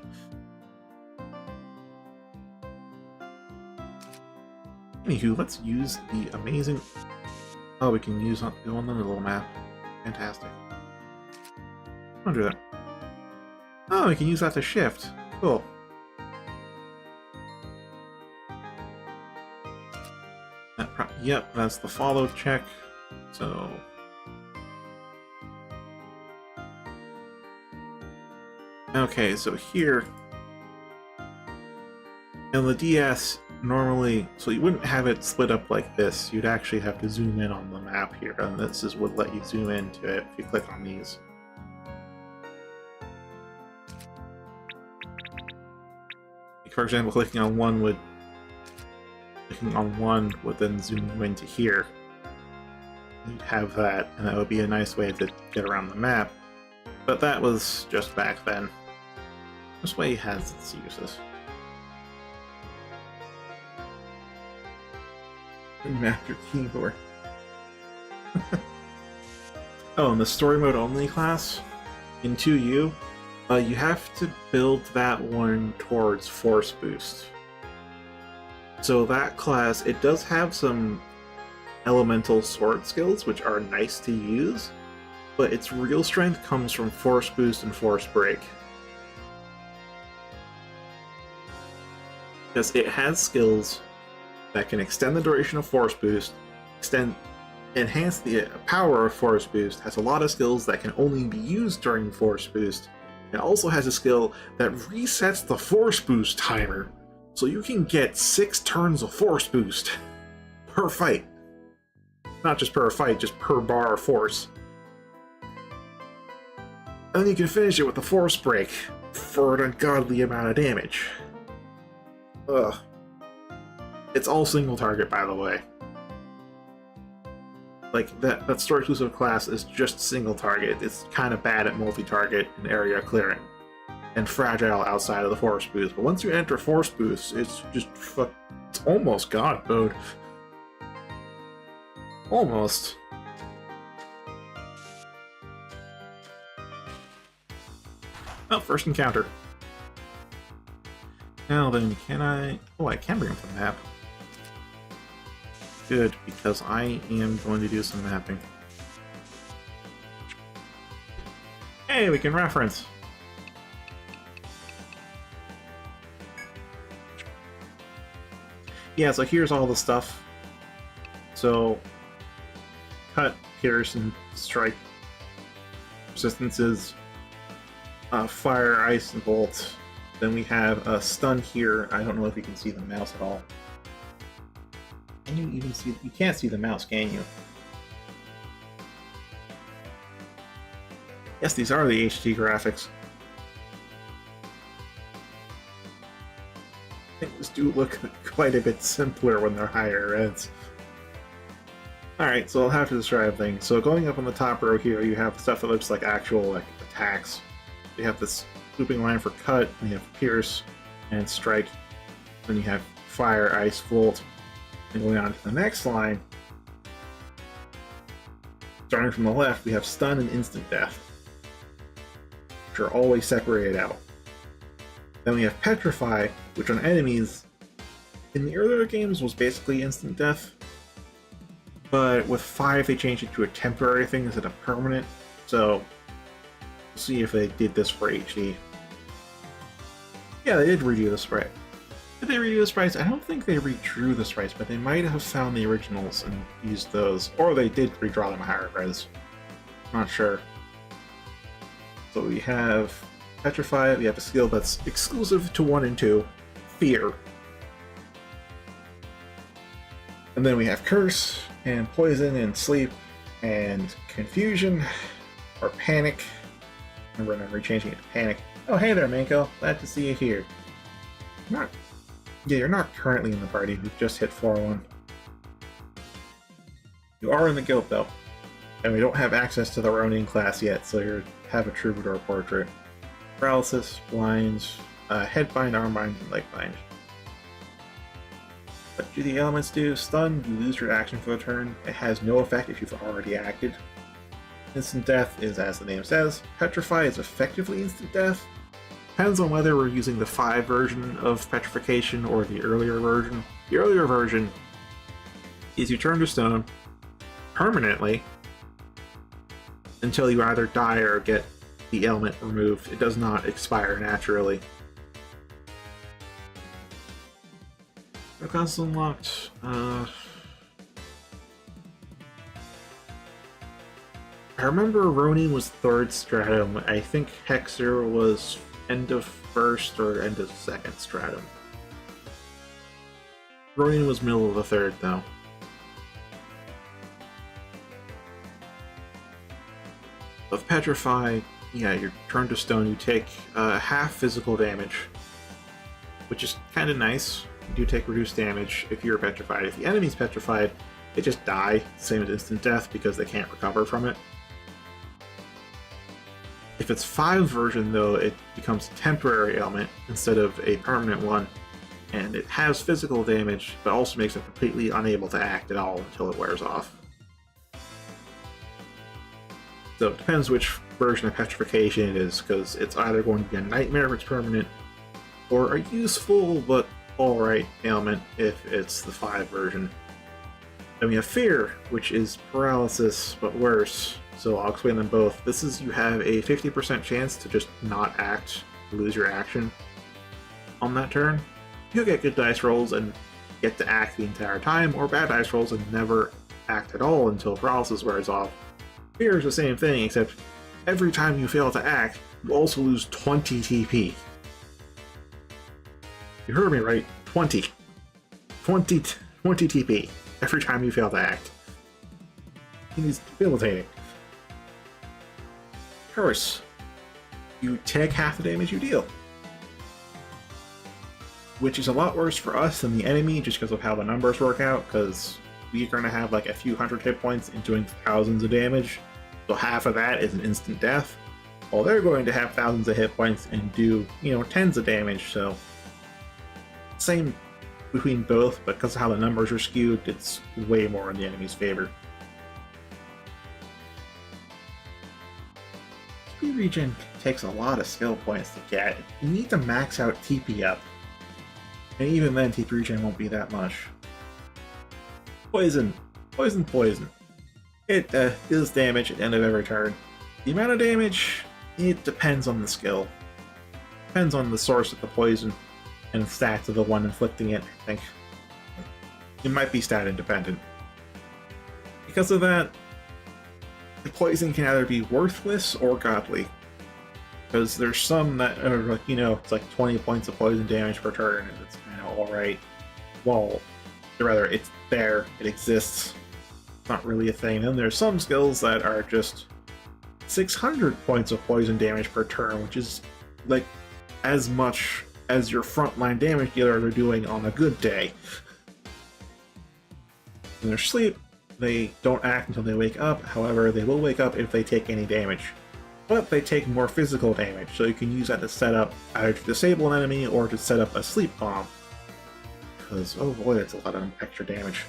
Anywho, let's use the amazing... Oh, we can use on the little map. Fantastic. I'll do that. Oh, we can use that to shift. Cool. Yep, that's the follow check. So... Okay, so here... in the DS, normally... So you wouldn't have it split up like this. You'd actually have to zoom in on the map here, and this is what let you zoom into it if you click on these. Like, for example, clicking on one would clicking on one would then zoom you into here. You'd have that, and that would be a nice way to get around the map. But that was just back then. This way has its uses. Map your keyboard. Oh, and the story mode only class in 2U, you have to build that one towards force boost. So that class, it does have some elemental sword skills, which are nice to use, but its real strength comes from force boost and force break. Because it has skills that can extend the duration of force boost, enhance the power of force boost, has a lot of skills that can only be used during force boost. It also has a skill that resets the force boost timer, so you can get 6 turns of force boost per fight. Not just per fight, just per bar of force. And then you can finish it with the force break for an ungodly amount of damage. Ugh. It's all single target, by the way. Like, that store exclusive class is just single target. It's kind of bad at multi-target and area clearing, and fragile outside of the force boost. But once you enter force boost, it's just it's almost god mode. Almost. Oh, first encounter. Now then, can I... Oh, I can bring up the map. Good, because I am going to do some mapping. Hey, we can reference! Yeah, so here's all the stuff. So, cut, pierce, and strike. Resistances. Fire, ice, and bolt. Then we have a stun here. I don't know if you can see the mouse at all. Can you even see? You can't see the mouse, can you? Yes, these are the HD graphics. Things do look quite a bit simpler when they're higher reds. Alright, so I'll have to describe things. So going up on the top row here, you have stuff that looks like actual attacks. You have this looping line for cut, and you have pierce and strike. Then you have fire, ice, volt. And going on to the next line, starting from the left, we have stun and instant death, which are always separated out. Then we have petrify, which on enemies, in the earlier games was basically instant death, but with 5 they changed it to a temporary thing instead of permanent, so we'll see if they did this for HD. Yeah, they did redo the sprite. Did they redo the sprites? I don't think they redrew the sprites, but they might have found the originals and used those. Or they did redraw them higher res. Not sure. So we have Petrify, we have a skill that's exclusive to 1 and 2, Fear. And then we have Curse, and Poison, and Sleep, and Confusion, or Panic. Remember, I'm rechanging it to Panic. Oh, hey there, Manko. Glad to see you here. Yeah, you're not currently in the party. You've just hit 4-1. You are in the guild, though. And we don't have access to the Ronin class yet, so you have a Troubadour portrait. Paralysis, blinds, headbind, armbind, and legbind. What do the elements do? Stun, you lose your action for the turn. It has no effect if you've already acted. Instant death is as the name says. Petrify is effectively instant death. Depends on whether we're using the 5 version of petrification or the earlier version. The earlier version is you turn to stone permanently until you either die or get the element removed. It does not expire naturally. Classes unlocked. I remember Ronin was 3rd stratum. I think Hexer was end of 1st or end of 2nd stratum. Ronin was middle of the 3rd, though. With Petrify, yeah, you're turned to stone, you take half physical damage, which is kind of nice. you do take reduced damage if you're petrified. If the enemy's petrified, they just die, same as instant death, because they can't recover from it. If it's 5 version, though, it becomes a temporary ailment instead of a permanent one, and it has physical damage, but also makes it completely unable to act at all until it wears off. So it depends which version of petrification it is, because it's either going to be a nightmare if it's permanent, or a useful but alright ailment if it's the 5 version. Then we have Fear, which is paralysis, but worse. So I'll explain them both. This is you have a 50% chance to just not act, lose your action on that turn. You'll get good dice rolls and get to act the entire time, or bad dice rolls and never act at all until paralysis wears off. Fear is the same thing, except every time you fail to act, you also lose 20 TP. You heard me right, 20 TP every time you fail to act. It is debilitating. Curse. You take half the damage you deal. Which is a lot worse for us than the enemy, just because of how the numbers work out, because we're going to have like a few hundred hit points and doing thousands of damage. So half of that is an instant death, while they're going to have thousands of hit points and do, tens of damage, so same between both, but because of how the numbers are skewed, it's way more in the enemy's favor. TP regen takes a lot of skill points to get. You need to max out TP up, and even then TP regen won't be that much. Poison. It deals damage at the end of every turn. The amount of damage, it depends on the skill. Depends on the source of the poison and stats of the one inflicting it, I think. It might be stat independent. Because of that, the poison can either be worthless or godly. Because there's some that are like, it's like 20 points of poison damage per turn, and it's kind of alright. Well, or rather, it's there, it exists. It's not really a thing. And there's some skills that are just 600 points of poison damage per turn, which is like as much as your frontline damage dealer are doing on a good day. In their sleep, they don't act until they wake up. However, they will wake up if they take any damage. But they take more physical damage, so you can use that to set up either to disable an enemy or to set up a sleep bomb. Because, oh boy, that's a lot of extra damage.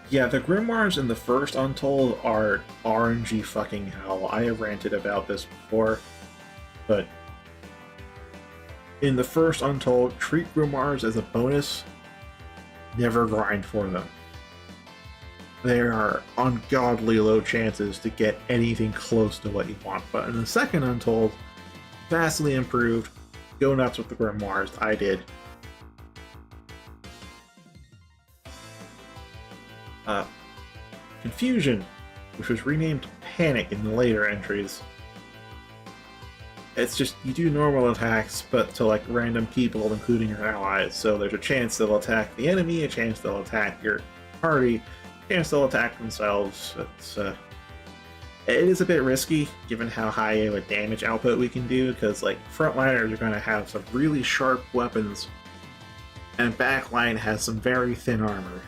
Yeah, the Grimoires in the first Untold are RNG fucking hell. I have ranted about this before, but in the first Untold, treat Grimoires as a bonus, never grind for them. There are ungodly low chances to get anything close to what you want, but in the second Untold, vastly improved. Go nuts with the Grimoires. I did. Confusion, which was renamed Panic in the later entries. It's just, you do normal attacks, but to like random people, including your allies, so there's a chance they'll attack the enemy, a chance they'll attack your party, a chance they'll attack themselves. It is a bit risky, given how high of a damage output we can do, because like frontliners are going to have some really sharp weapons, and backline has some very thin armor.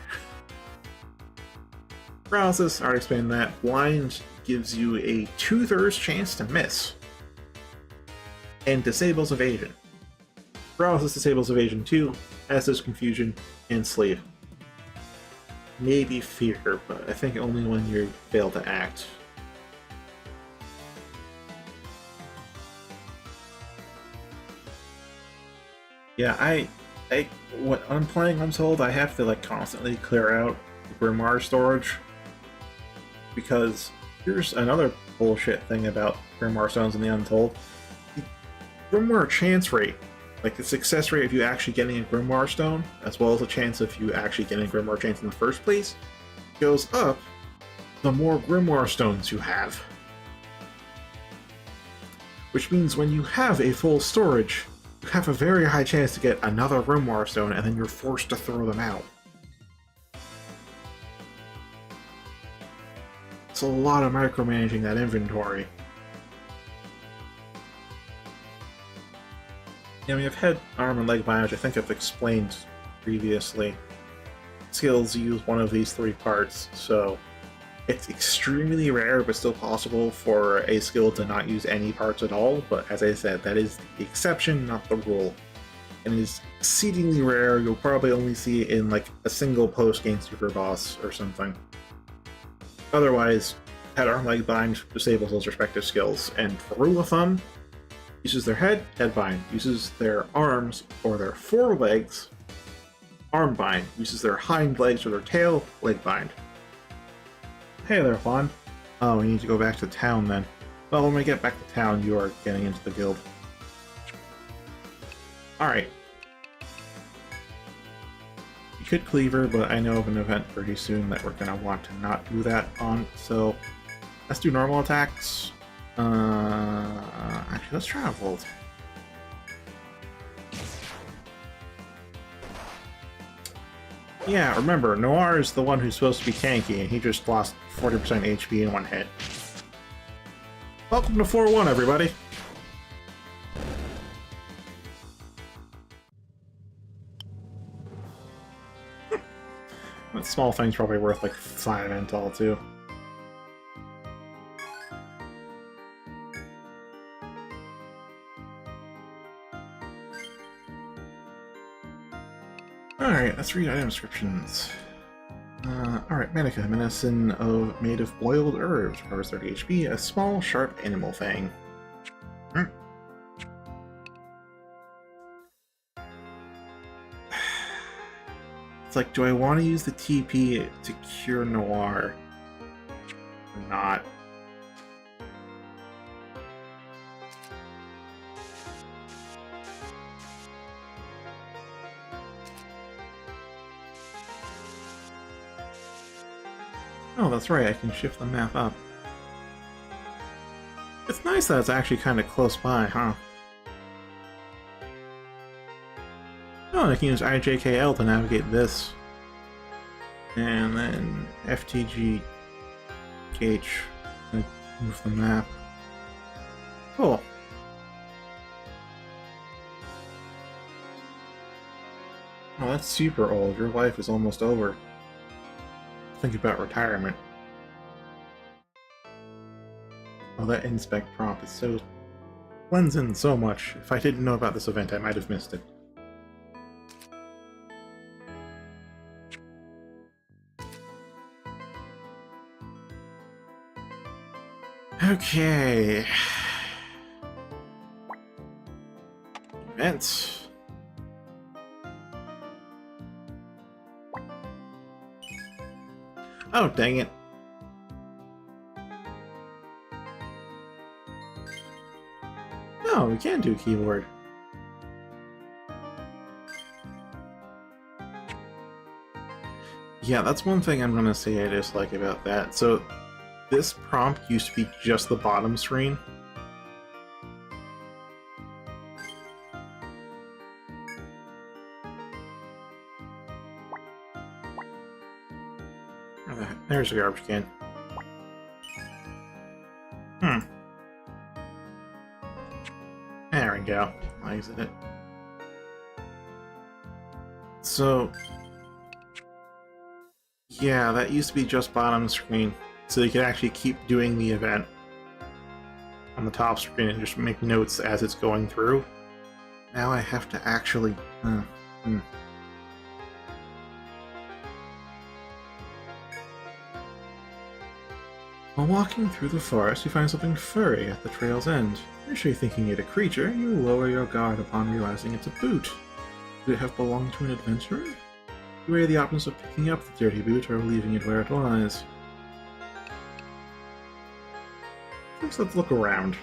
Paralysis, I already explained that. Blind gives you a 2/3 chance to miss, and disables evasion. Paralysis disables evasion too, as does confusion and sleep. Maybe fear, but I think only when you fail to act. Yeah, when I'm playing Untold, I have to like constantly clear out the Grimoire storage, because here's another bullshit thing about Grimoire stones in the Untold. The Grimoire chance rate, like the success rate of you actually getting a Grimoire stone, as well as the chance of you actually getting a Grimoire chance in the first place, goes up the more Grimoire stones you have. Which means when you have a full storage, you have a very high chance to get another Grimoire stone, and then you're forced to throw them out. It's a lot of micromanaging that inventory. Yeah, I mean, I've had arm and leg bind, which I think I've explained previously. Skills use one of these three parts, so it's extremely rare, but still possible for a skill to not use any parts at all. But as I said, that is the exception, not the rule. And it is exceedingly rare. You'll probably only see it in like a single post-game super boss or something. Otherwise, head, arm, leg bind disables those respective skills. And for rule of thumb, uses their head bind. Uses their arms or their forelegs, arm bind. Uses their hind legs or their tail, leg bind. Hey there, Juan. Oh, we need to go back to town then. Well, when we get back to town, you are getting into the guild. Alright. You could cleaver, but I know of an event pretty soon that we're going to want to not do that on, so let's do normal attacks. Actually, let's try a volt. Yeah, remember, Noir is the one who's supposed to be tanky, and he just lost 40% HP in one hit. Welcome to 4-1, everybody! That small thing's probably worth like 5 intel, too. Alright, let's read item descriptions. Alright, Manica, medicine made of boiled herbs, recovers 30 HP, a small, sharp animal fang. It's like, do I want to use the TP to cure Noir? Or not? Oh, that's right, I can shift the map up. It's nice that it's actually kind of close by, huh? Oh, I can use IJKL to navigate this. And then FTG to move the map. Cool. Oh, that's super old. Your life is almost over. Think about retirement. Oh, that inspect prompt is so... blends in so much. If I didn't know about this event, I might have missed it. Okay. Events. Oh, dang it. No, we can do keyboard. Yeah, that's one thing I'm gonna say I dislike about that. So, this prompt used to be just the bottom screen. There's a garbage can. There we go. I'll exit it. So... yeah, that used to be just bottom screen. So you could actually keep doing the event on the top screen and just make notes as it's going through. Now I have to actually... While walking through the forest, you find something furry at the trail's end. Initially thinking it a creature, you lower your guard upon realizing it's a boot. Could it have belonged to an adventurer? You weigh the options of picking up the dirty boot or leaving it where it lies. First, let's look around.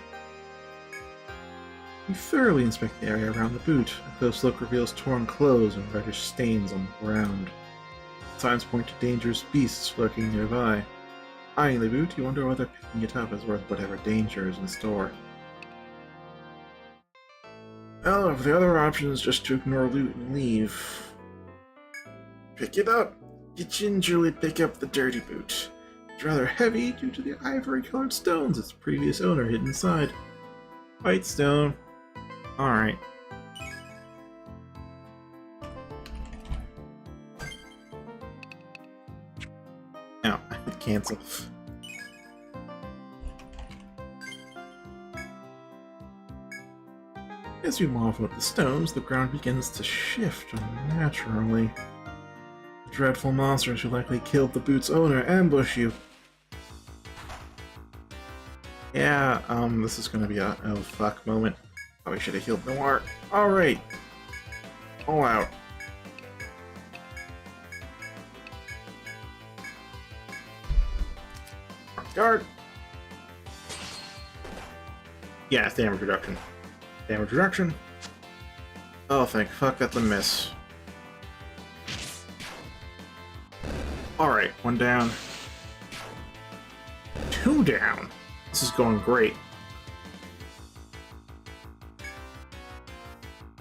You thoroughly inspect the area around the boot. A close look reveals torn clothes and reddish stains on the ground. Signs point to dangerous beasts lurking nearby. Eyeing the boot, you wonder whether picking it up is worth whatever danger is in store. Well, if the other option is just to ignore loot and leave... pick it up! You gingerly pick up the dirty boot. It's rather heavy due to the ivory-colored stones its previous owner hid inside. White stone. Alright. cancel. As you move with the stones, the ground begins to shift unnaturally. The dreadful monsters who likely killed the boot's owner ambush you. Yeah, this is gonna be a oh fuck moment. Probably should have healed Noir. Alright. All out. Guard. Yeah, it's damage reduction. Damage reduction. Oh, thank fuck, that's a miss. Alright, 1 down. 2 down. This is going great.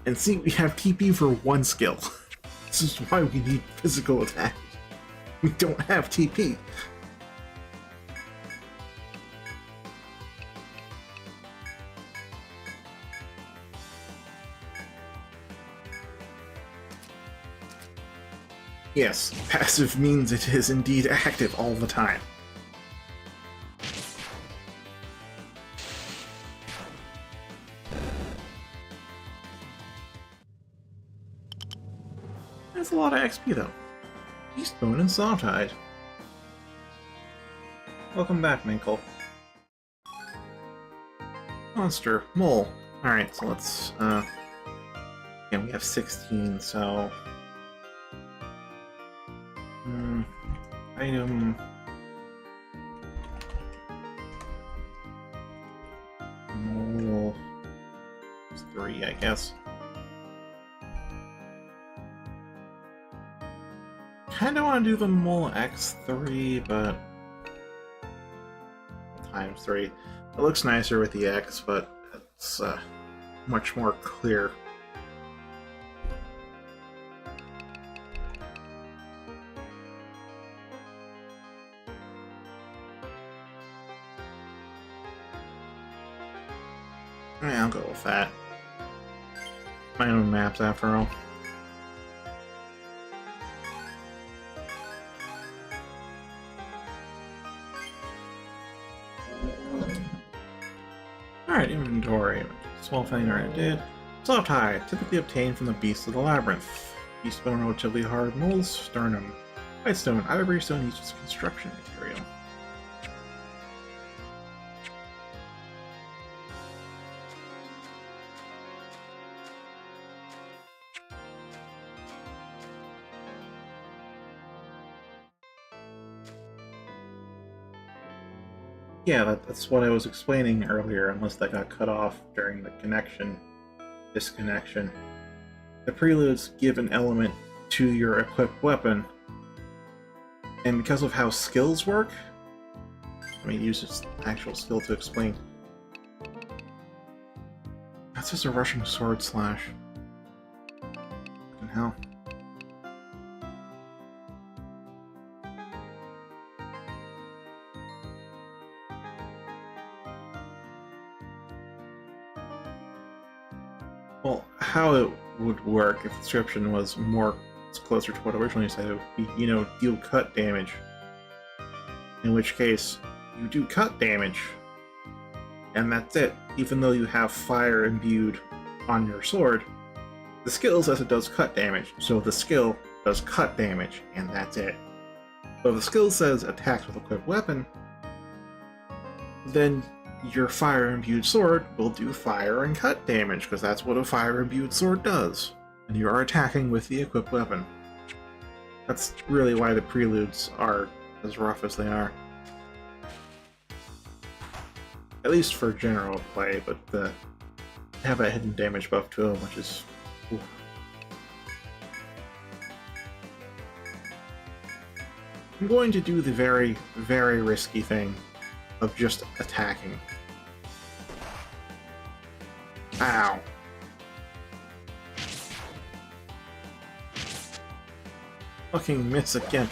And see, we have TP for 1 skill. This is why we need physical attack. We don't have TP. Yes, passive means it is indeed active all the time. That's a lot of XP though. Beastbone and Sawtide. Welcome back, Minkle. Monster, Mole. Alright, so let's, yeah, we have 16, so... item... Mole... It's 3, I guess. Kinda want to do the Mole X3, but... times 3. It looks nicer with the X, but it's much more clear. Yeah, I'll go with that. My own maps, after all. Alright, inventory. Small thing I did. Soft hide, typically obtained from the beasts of the labyrinth. Beastbone, relatively hard moles, sternum. Whitestone, ivory stone used as construction material. Yeah, that's what I was explaining earlier, unless that got cut off during the disconnection. The preludes give an element to your equipped weapon, and because of how skills work, let me use this actual skill to explain. That's just a rushing sword slash. Fucking hell. Well, how it would work if the description was closer to what originally said, it would be, you know, deal cut damage. In which case, you do cut damage, and that's it. Even though you have fire imbued on your sword, the skill says it does cut damage, so the skill does cut damage, and that's it. So if the skill says attacks with equipped weapon, then your fire-imbued sword will do fire and cut damage, because that's what a fire-imbued sword does. And you are attacking with the equipped weapon. That's really why the preludes are as rough as they are. At least for general play, but they have a hidden damage buff to them, which is... oof. I'm going to do the very, very risky thing of just attacking. Ow. Fucking miss again.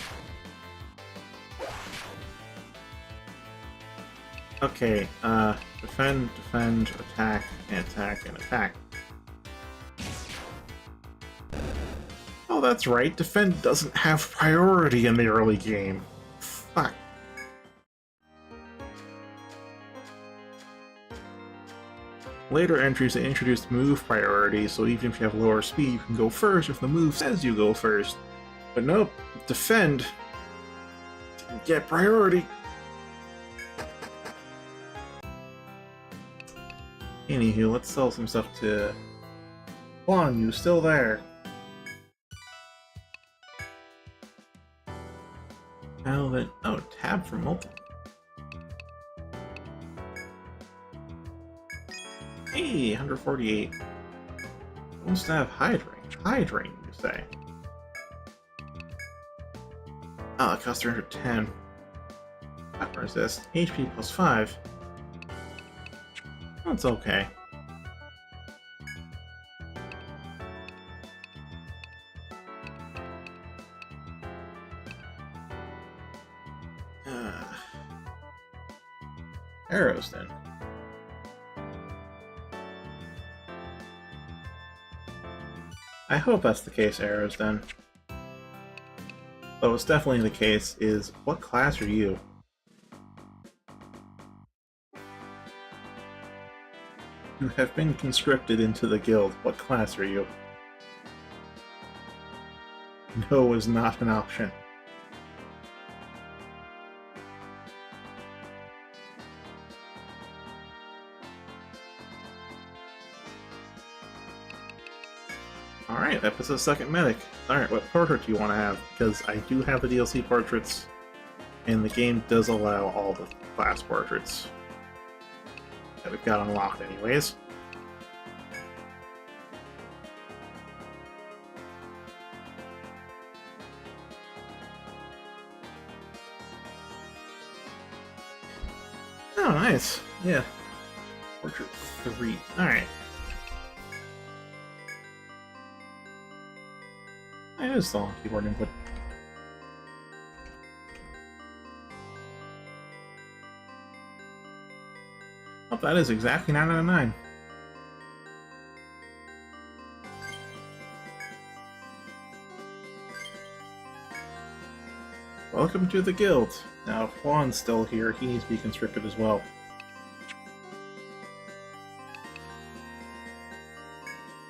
Okay, defend, defend, attack, and attack, and attack. Oh, that's right, defend doesn't have priority in the early game. Fuck. Later entries, they introduced move priority, so even if you have lower speed, you can go first if the move says you go first. But nope, defend. Get priority. Anywho, let's sell some stuff to Juan, you still there. Now then, oh, tab for multiple. Hey, 148. Wants to have hydrating. Hydrating, you say? Oh, it costs 310. Hot resist. HP plus 5. That's okay. Arrows, then. I hope that's the case, arrows, then. But what's definitely the case is, what class are you? You have been conscripted into the guild. What class are you? No is not an option. Alright, that puts a second medic. Alright, what portrait do you want to have? Because I do have the DLC portraits, and the game does allow all the class portraits that we've got unlocked anyways. Oh, nice. Yeah. Portrait 3. Alright. I just saw keyboard input. Oh, that is exactly 9 out of 9. Welcome to the guild. Now, if Juan's still here, he needs to be conscripted as well.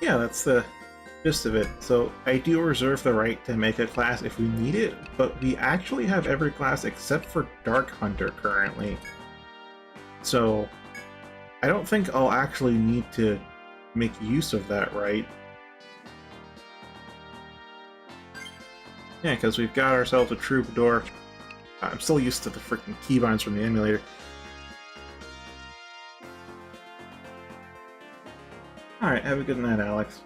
Yeah, that's the gist of it. So, I do reserve the right to make a class if we need it, but we actually have every class except for Dark Hunter currently. So, I don't think I'll actually need to make use of that right. Yeah, because we've got ourselves a Troubadour. I'm still used to the freaking keybinds from the emulator. Alright, have a good night, Alex.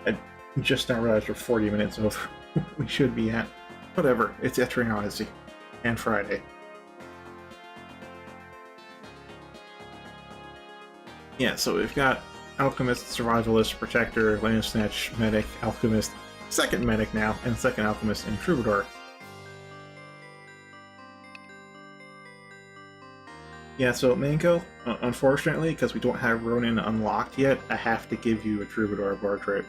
I just now realized we're 40 minutes over. We should be at. Whatever, it's Etrian Odyssey. And Friday. Yeah, so we've got Alchemist, Survivalist, Protector, Land Snatch, Medic, Alchemist, second Medic now, and second Alchemist, and Troubadour. Yeah, so Manko, unfortunately, because we don't have Ronin unlocked yet, I have to give you a Troubadour portrait.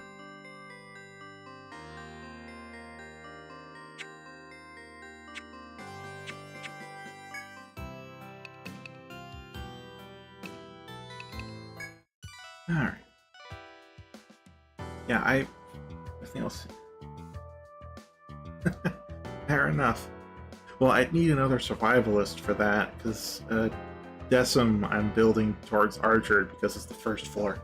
Alright. Yeah, nothing else. Fair enough. Well, I'd need another survivalist for that, because Decim I'm building towards Archer because it's the first floor.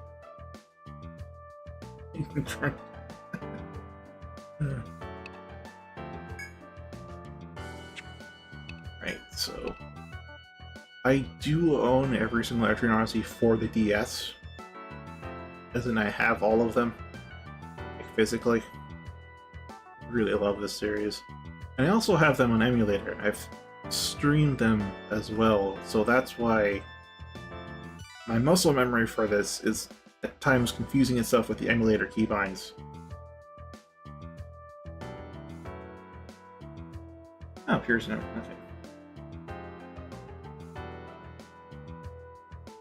Right, so I do own every single Etrian Odyssey for the DS. As in, I have all of them, like physically. Really love this series. And I also have them on emulator. I've streamed them as well, so that's why my muscle memory for this is at times confusing itself with the emulator keybinds. Oh, here's nothing.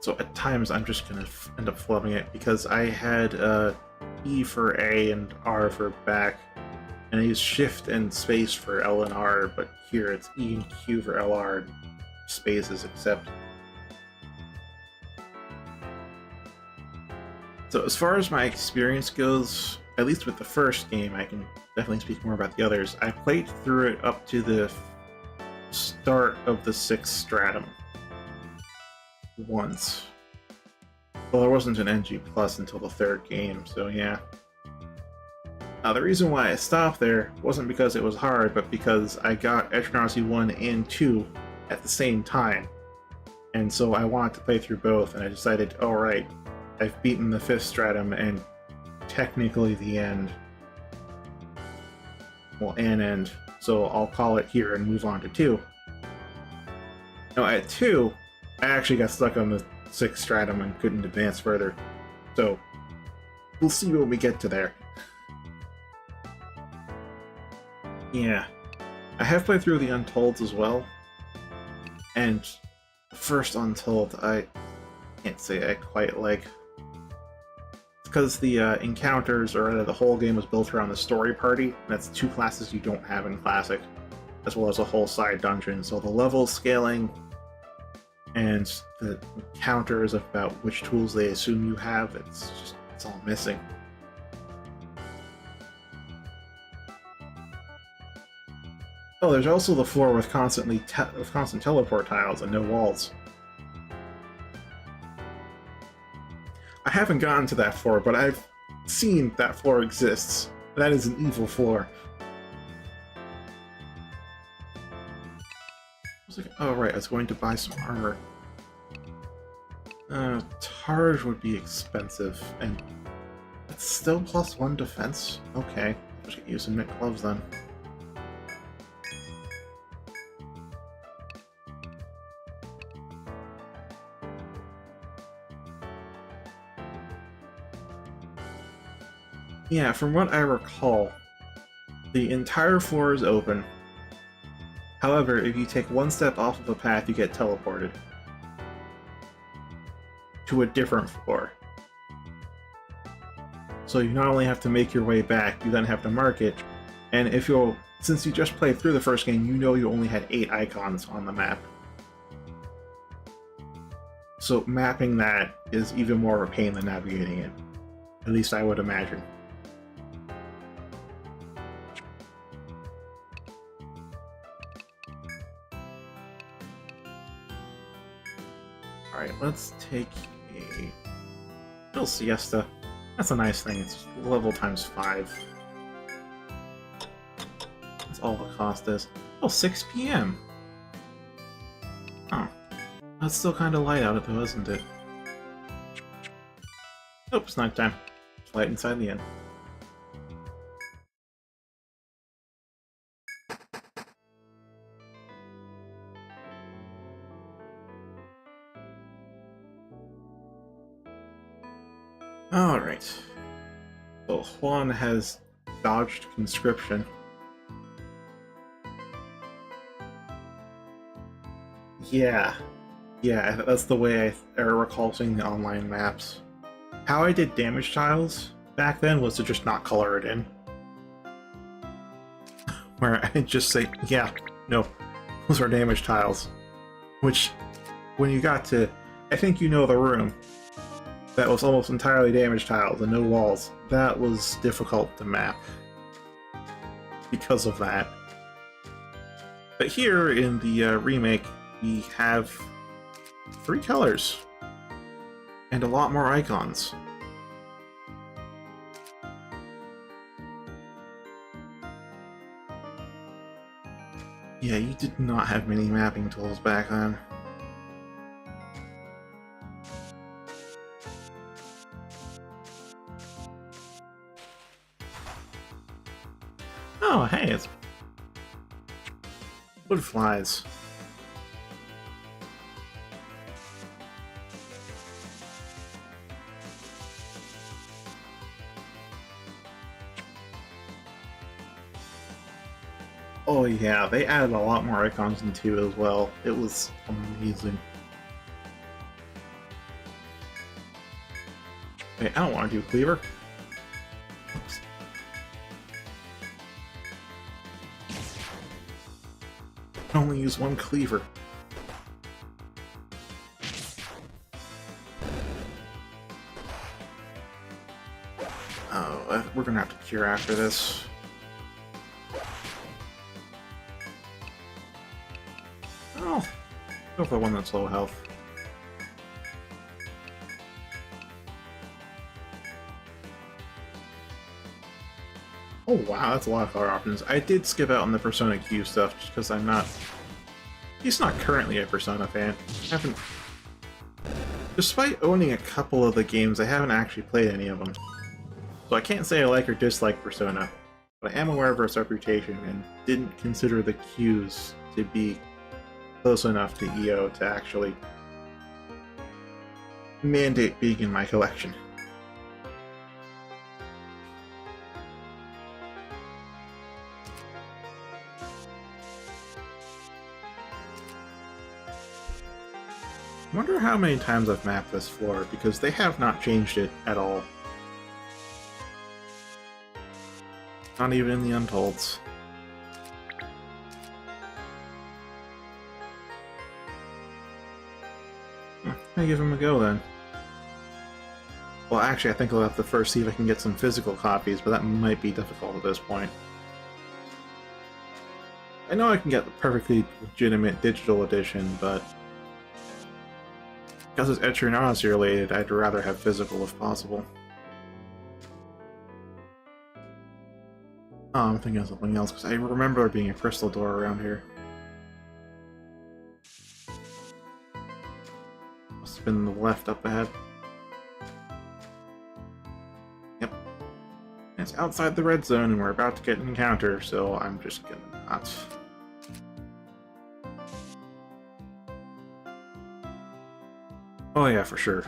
So at times I'm just gonna end up flubbing it because I had E for A and R for back, and I use Shift and Space for L and R, but here it's E and Q for LR, spaces except. So as far as my experience goes, at least with the first game, I can definitely speak more about the others. I played through it up to the start of the 6th stratum once. Well, there wasn't an NG Plus until the 3rd game, so yeah. Now, the reason why I stopped there wasn't because it was hard, but because I got Etrian Odyssey 1 and 2 at the same time. And so I wanted to play through both, and I decided, alright, I've beaten the 5th stratum and technically the end. Well, an end. So I'll call it here and move on to 2. Now at 2, I actually got stuck on the 6th stratum and couldn't advance further. So we'll see when we get to there. Yeah. I have played through the Untolds as well. And the first Untold, I can't say I quite like. Because the encounters, or rather the whole game, was built around the story party, and that's 2 classes you don't have in Classic, as well as a whole side dungeon. So the level scaling and the encounters about which tools they assume you have, it's all missing. Oh, there's also the floor with constant teleport tiles and no walls. I haven't gotten to that floor, but I've seen that floor exists. That is an evil floor. I was like, oh right, I was going to buy some armor. Targe would be expensive, and it's still +1 defense? Okay, I should use some knit gloves then. Yeah, from what I recall, the entire floor is open. However, if you take 1 step off of a path, you get teleported to a different floor. So you not only have to make your way back, you then have to mark it. And if since you just played through the first game, you know you only had 8 icons on the map. So mapping that is even more of a pain than navigating it. At least I would imagine. Alright, let's take a little siesta. That's a nice thing, it's level times 5. That's all the cost is. Oh, 6 PM! Huh. That's still kind of light out though, isn't it? Nope, it's nighttime. It's light inside the inn. Alright. So Juan has dodged conscription. Yeah, that's the way I recall seeing the online maps. How I did damage tiles back then was to just not color it in. Where I just say, yeah, no, those are damage tiles. Which, when you got to, I think you know the room, that was almost entirely damage tiles and no walls. That was difficult to map because of that. But here in the remake, we have 3 colors and a lot more icons. Yeah, you did not have many mapping tools back then. Oh, hey, it's wood flies. Oh yeah, they added a lot more icons in 2 as well. It was amazing. Wait, I don't want to do cleaver. Oops. I only use 1 cleaver. Oh, we're gonna have to cure after this. Oh, go for the one that's low health. Oh wow, that's a lot of color options. I did skip out on the Persona Q stuff just because I'm not... He's not currently a Persona fan. I haven't... Despite owning a couple of the games, I haven't actually played any of them. So I can't say I like or dislike Persona, but I am aware of its reputation and didn't consider the Qs to be close enough to EO to actually mandate being in my collection. I wonder how many times I've mapped this floor, because they have not changed it at all. Not even in the Untolds. I'll give him a go then. Well, actually, I think I'll have to first see if I can get some physical copies, but that might be difficult at this point. I know I can get the perfectly legitimate digital edition, but because it's Etrian Odyssey related, I'd rather have physical if possible. Oh, I'm thinking of something else, because I remember there being a crystal door around here. Must have been the left up ahead. Yep. It's outside the red zone, and we're about to get an encounter, so I'm just gonna not... Oh yeah, for sure.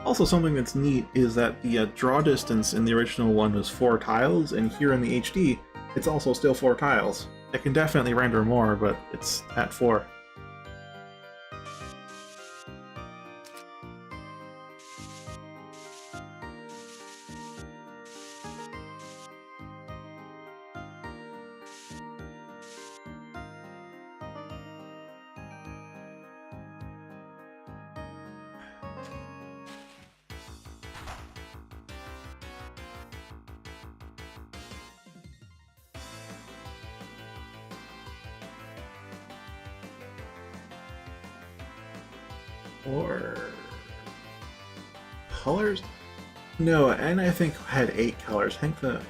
Also, something that's neat is that the draw distance in the original one was 4 tiles, and here in the HD, it's also still 4 tiles. It can definitely render more, but it's at 4. Or colors? No, and I think had 8 colors. I think the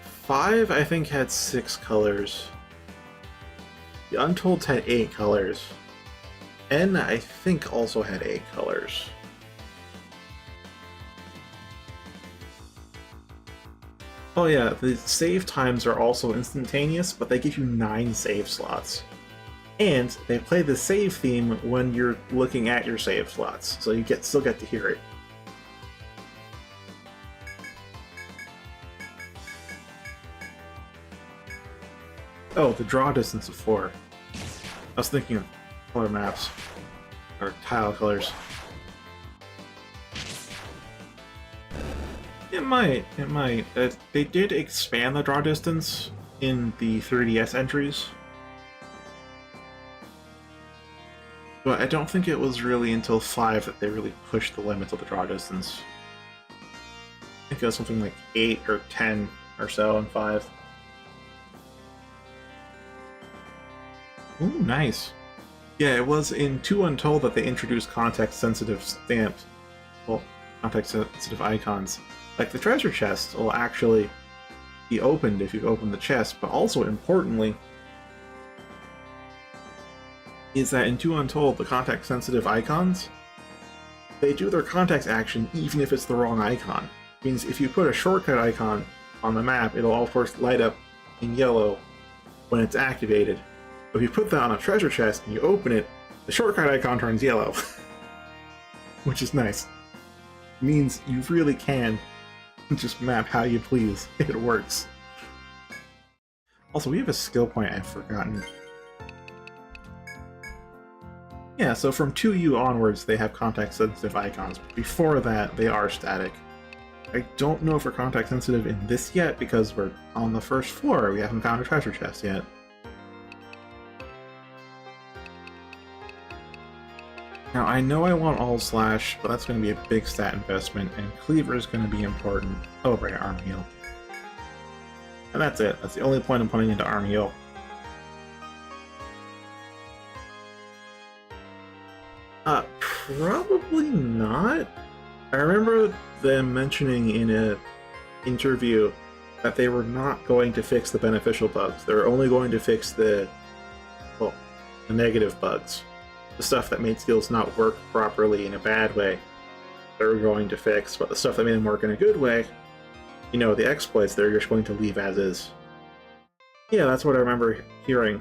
5 I think had 6 colors. The Untolds had 8 colors. N I think also had 8 colors. Oh yeah, the save times are also instantaneous, but they give you 9 save slots. And they play the save theme when you're looking at your save slots, so you still get to hear it. Oh, the draw distance of 4. I was thinking of color maps. Or tile colors. It might. They did expand the draw distance in the 3DS entries. But I don't think it was really until 5 that they really pushed the limits of the draw distance. I think it was something like 8 or 10 or so in 5. Ooh, nice. Yeah, it was in 2 Untold that they introduced context-sensitive stamps. Well, context-sensitive icons. Like the treasure chest will actually be opened if you open the chest, but also importantly, is that in 2 Untold, the context-sensitive icons, they do their context action even if it's the wrong icon. It means if you put a shortcut icon on the map, it'll of course light up in yellow when it's activated. But if you put that on a treasure chest and you open it, the shortcut icon turns yellow. Which is nice. It means you really can just map how you please. It works. Also, we have a skill point I've forgotten. Yeah, so from 2U onwards, they have context-sensitive icons. Before that, they are static. I don't know if we're context-sensitive in this yet, because we're on the first floor. We haven't found a treasure chest yet. Now, I know I want all slash, but that's going to be a big stat investment, and cleaver is going to be important. Oh, right, arm heal. And that's it. That's the only point I'm putting into arm heal. Probably not. I remember them mentioning in an interview that they were not going to fix the beneficial bugs. They were only going to fix the, well, the negative bugs. The stuff that made skills not work properly in a bad way, they were going to fix, but the stuff that made them work in a good way, you know, the exploits, they're just going to leave as is. Yeah, that's what I remember hearing.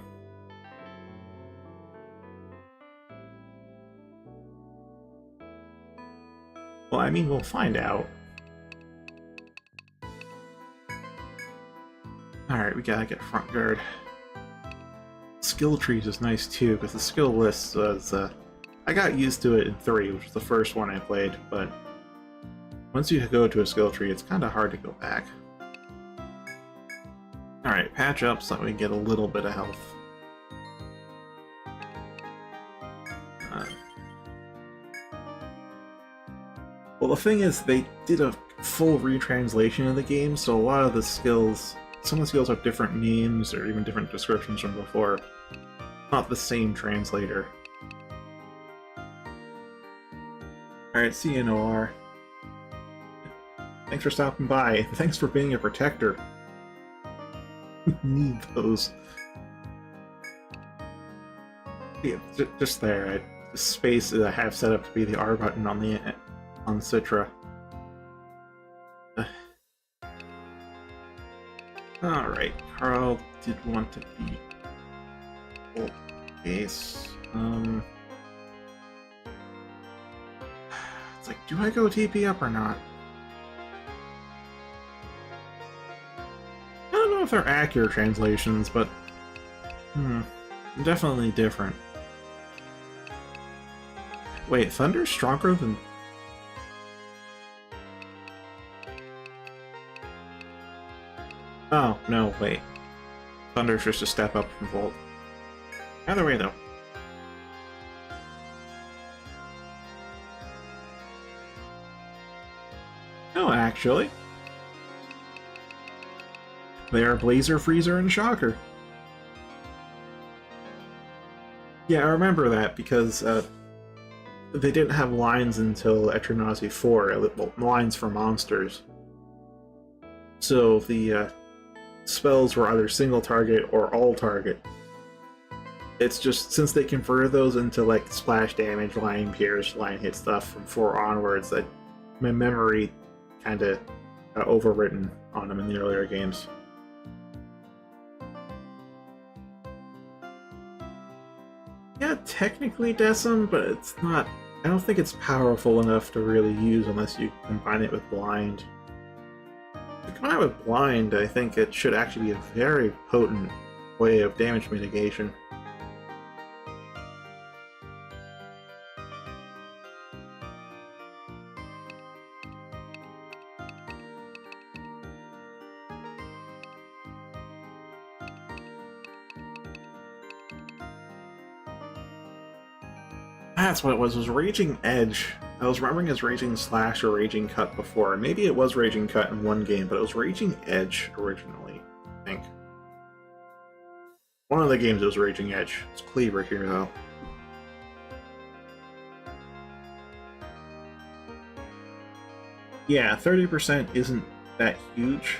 Well, I mean, we'll find out. Alright, we gotta get front guard. Skill trees is nice too, because the skill list was, I got used to it in 3, which was the first one I played, but once you go to a skill tree, it's kind of hard to go back. Alright, patch up so that we get a little bit of health. Well, the thing is, they did a full retranslation of the game, so a lot of the skills, some of the skills have different names or even different descriptions from before. Not the same translator. Alright, see you, Noir. Thanks for stopping by. Thanks for being a protector. Need those. Yeah, just there. The space that I have set up to be the R button on the on Citra. Alright, Carl did want to be full base. It's like, do I go TP up or not? I don't know if they're accurate translations, but definitely different. Wait, Thunder's stronger than... Oh, no, wait. Thunder's just a step up from Volt. Either way, though. No, actually. They are Blazer, Freezer, and Shocker. Yeah, I remember that, because they didn't have lines until Etrian Odyssey 4, well, lines for monsters. So the spells were either single target or all target. It's just, since they converted those into like splash damage, line pierce, line hit stuff from 4 onwards, that my memory kind of got overwritten on them in the earlier games. Yeah, technically Decim, but it's not... I don't think it's powerful enough to really use unless you combine it with Blind. To combine it with Blind, I think it should actually be a very potent way of damage mitigation. That's what it was Raging Edge. I was remembering as Raging Slash or Raging Cut before. Maybe it was Raging Cut in one game, but it was Raging Edge originally, I think. One of the games it was Raging Edge. It's Cleaver here, though. Yeah, 30% isn't that huge,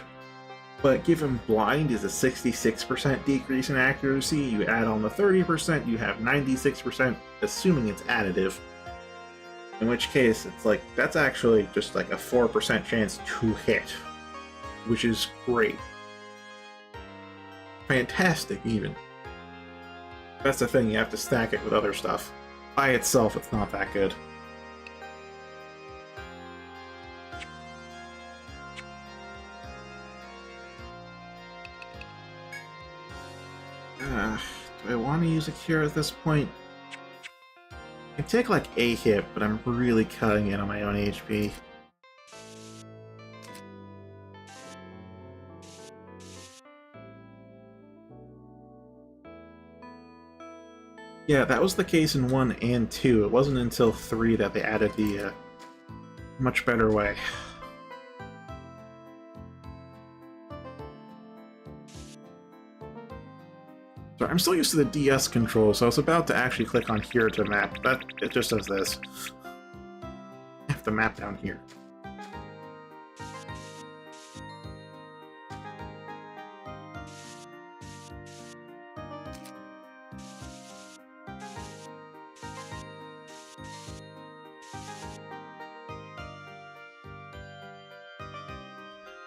but given Blind is a 66% decrease in accuracy, you add on the 30%, you have 96%, assuming it's additive. In which case, it's like, that's actually just like a 4% chance to hit, which is great. Fantastic, even. That's the thing, you have to stack it with other stuff. By itself, it's not that good. Do I want to use a cure at this point? I can take like a hit, but I'm really cutting it on my own HP. Yeah, that was the case in 1 and 2. It wasn't until 3 that they added the much better way. So I'm still used to the DS control, so I was about to actually click on here to map, but it just does this. I have to map down here.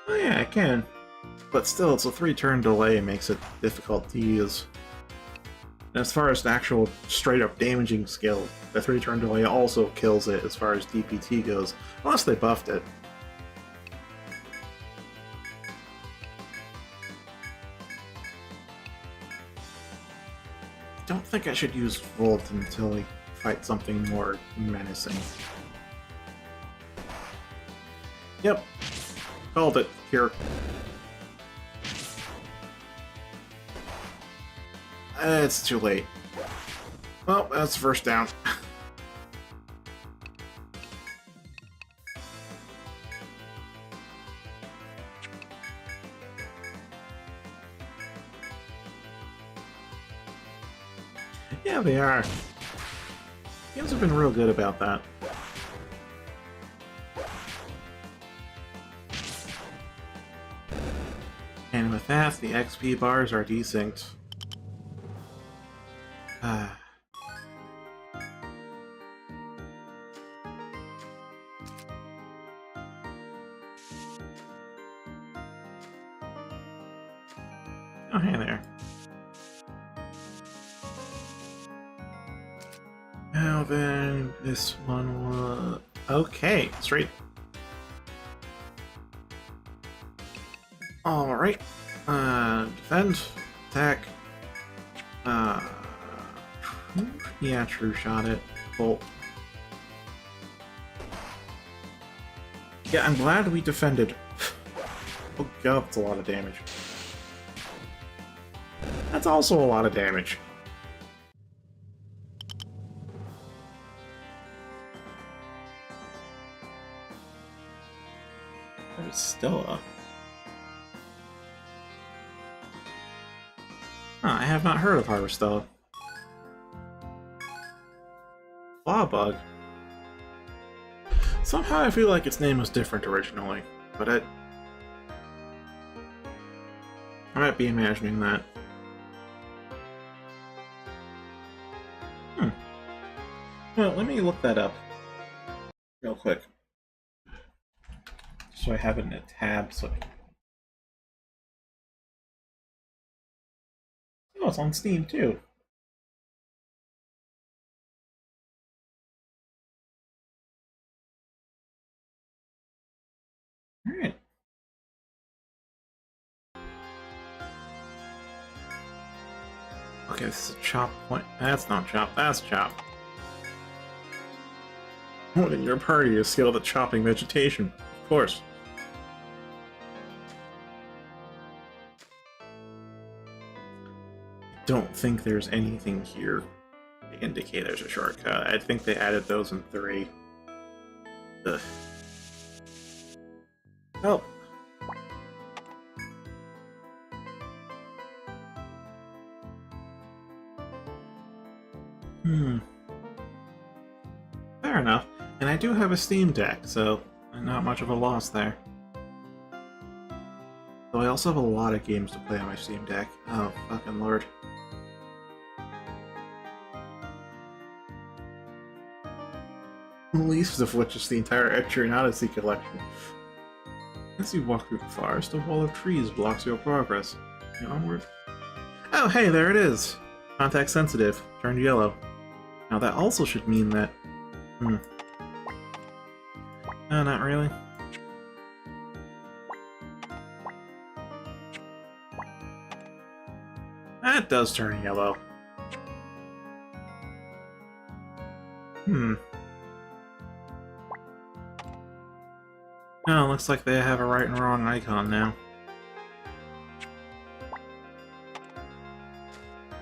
Oh yeah, I can. But still, it's a 3-turn delay makes it difficult to use. And as far as the actual straight-up damaging skill, the 3-turn delay also kills it as far as DPT goes, unless they buffed it. I don't think I should use Volt until I fight something more menacing. Yep. Called it. Here. It's too late. Well, that's first down. Yeah, they are. Games have been real good about that. And with that, the XP bars are desynced. Oh, hey there. Now then, this one was... Okay, straight. Alright. Defend. Attack. Yeah, true shot it. Bolt. Yeah, I'm glad we defended. Oh god, that's a lot of damage. That's also a lot of damage. There's Stella. Huh, I have not heard of Harvestella. Bug. Somehow I feel like its name was different originally, but I might be imagining that. Well, let me look that up real quick. So I have it in a tab, so... Oh, it's on Steam too. Alright. Okay, this is a chop point. That's not chop, that's chop. What in your party is skilled at chopping vegetation? Of course. I don't think there's anything here to indicate there's a shortcut. I think they added those in 3. Ugh. Help! Fair enough. And I do have a Steam Deck, so not much of a loss there. Though I also have a lot of games to play on my Steam Deck. Oh, fucking lord. The least of which is the entire Etrian Odyssey collection. As you walk through the forest, a wall of trees blocks your progress. Onward. Oh, hey, there it is! Contact sensitive. Turned yellow. Now that also should mean that... No, not really. That does turn yellow. Oh, looks like they have a right and wrong icon now.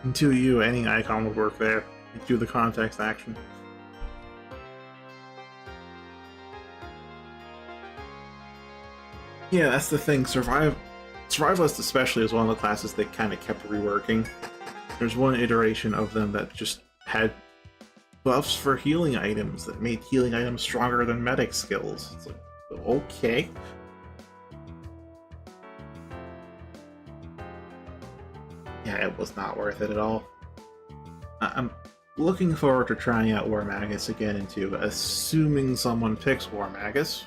And to you, any icon would work there. do the context action. Yeah, that's the thing. Survivalist especially is one of the classes they kind of kept reworking. There's one iteration of them that just had buffs for healing items that made healing items stronger than medic skills. It's like, okay. Yeah, it was not worth it at all. I'm looking forward to trying out War Magus again in 2, assuming someone picks War Magus.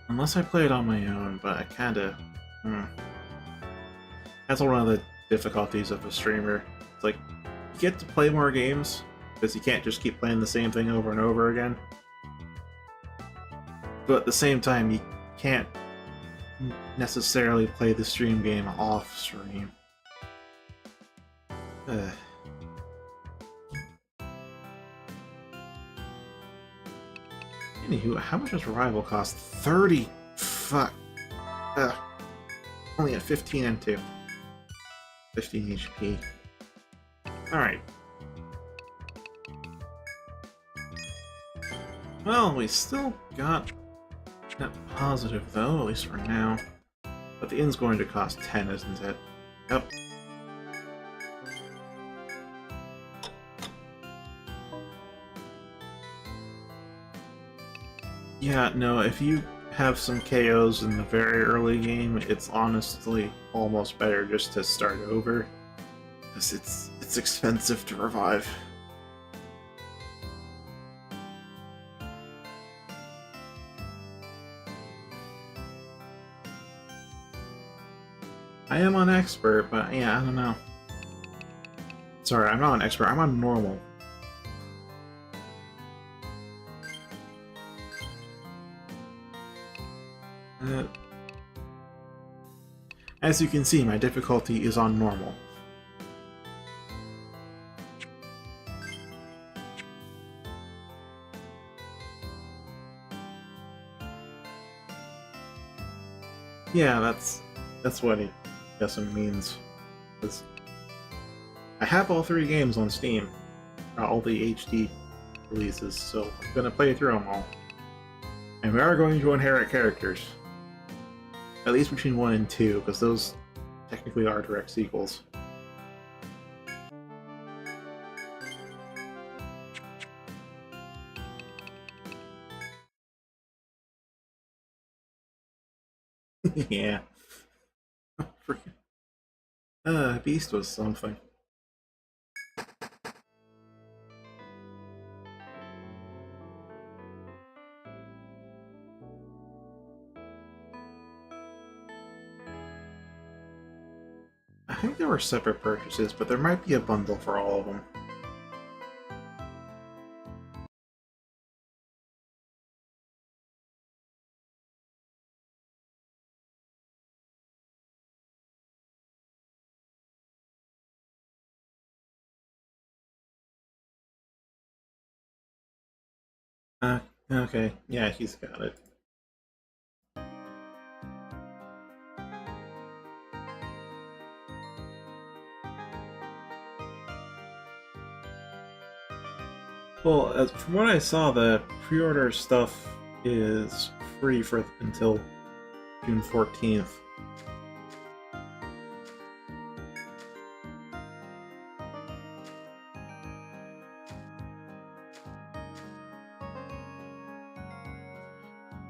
Unless I play it on my own, but I kinda... That's one of the difficulties of a streamer. It's like, you get to play more games, because you can't just keep playing the same thing over and over again. But at the same time, you can't necessarily play the stream game off stream. Anywho, how much does Revival cost? 30! Fuck. Only at 15 and 2. 15 HP. Alright. Well, we still got net positive though, at least for now. But the inn's going to cost 10, isn't it? Yep. Yeah, no, if you have some KOs in the very early game, it's honestly almost better just to start over. Because it's expensive to revive. I am on expert, but yeah, I don't know. Sorry, I'm not on expert, I'm on normal. As you can see, my difficulty is on normal. Yeah, that's what it means. I have all 3 games on Steam, all the HD releases, so I'm gonna play through them all. And we are going to inherit characters. At least between 1 and 2, because those technically are direct sequels. Yeah. Beast was something. I think there were separate purchases, but there might be a bundle for all of them. Okay. Yeah, he's got it. Well, from what I saw, the pre-order stuff is free for until June 14th.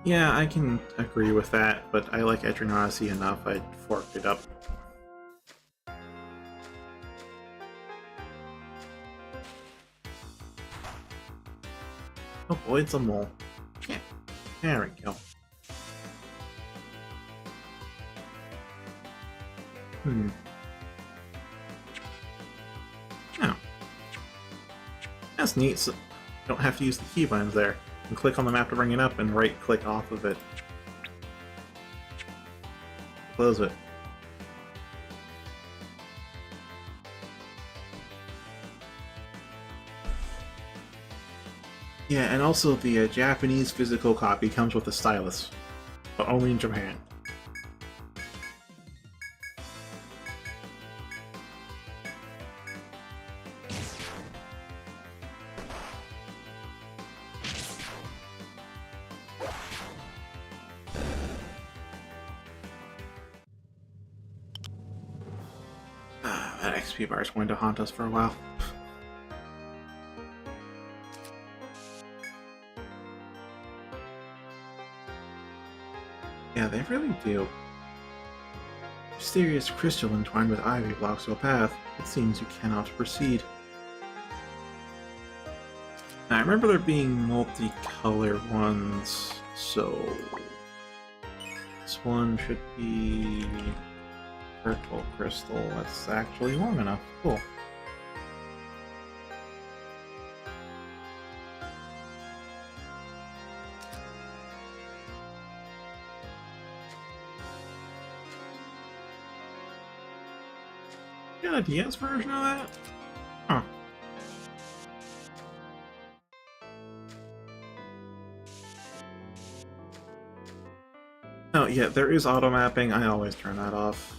Yeah, I can agree with that, but I like Etrian Odyssey enough, I forked it up. Oh boy, it's a mole. Yeah, there we go. Oh. That's neat, so you don't have to use the keybinds there. You can click on the map to bring it up and right-click off of it. Close it. Yeah, and also the Japanese physical copy comes with a stylus, but only in Japan. XP bar is going to haunt us for a while. Yeah, they really do. Mysterious crystal entwined with ivy blocks your path. It seems you cannot proceed. Now, I remember there being multicolored ones, so this one should be purple crystal. That's actually long enough. Cool. Got a DS version of that? Huh. Oh, yeah, there is auto mapping. I always turn that off.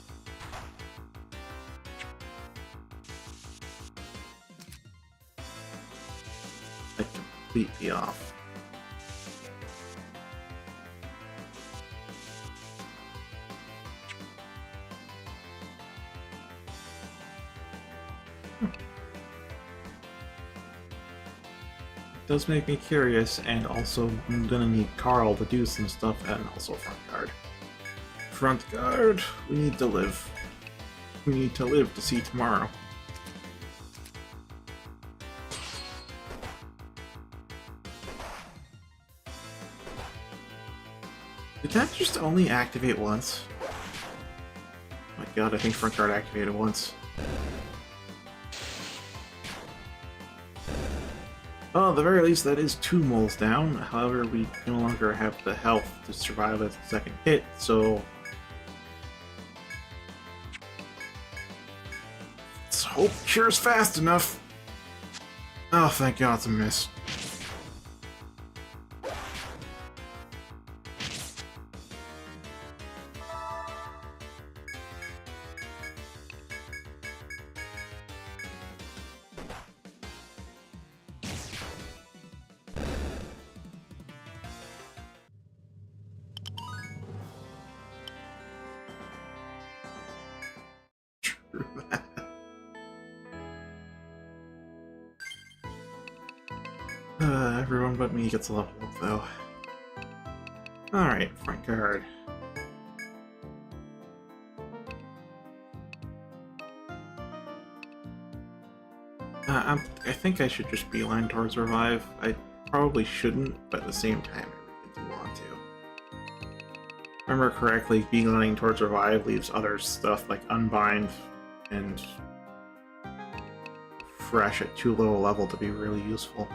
Like, completely off. Does make me curious, and also I'm gonna need Carl to do some stuff, and also front guard. Front guard, we need to live. We need to live to see tomorrow. Did that just only activate once? Oh my god, I think front guard activated once. Well, at the very least, that is 2 moles down. However, we no longer have the health to survive a second hit, so... let's hope cures fast enough! Oh, thank god it's a miss. Everyone but me gets leveled up, though. Alright, front guard. I think I should just beeline towards revive. I probably shouldn't, but at the same time, I really do want to. Remember correctly, beelining towards revive leaves other stuff like unbind and fresh at too low a level to be really useful.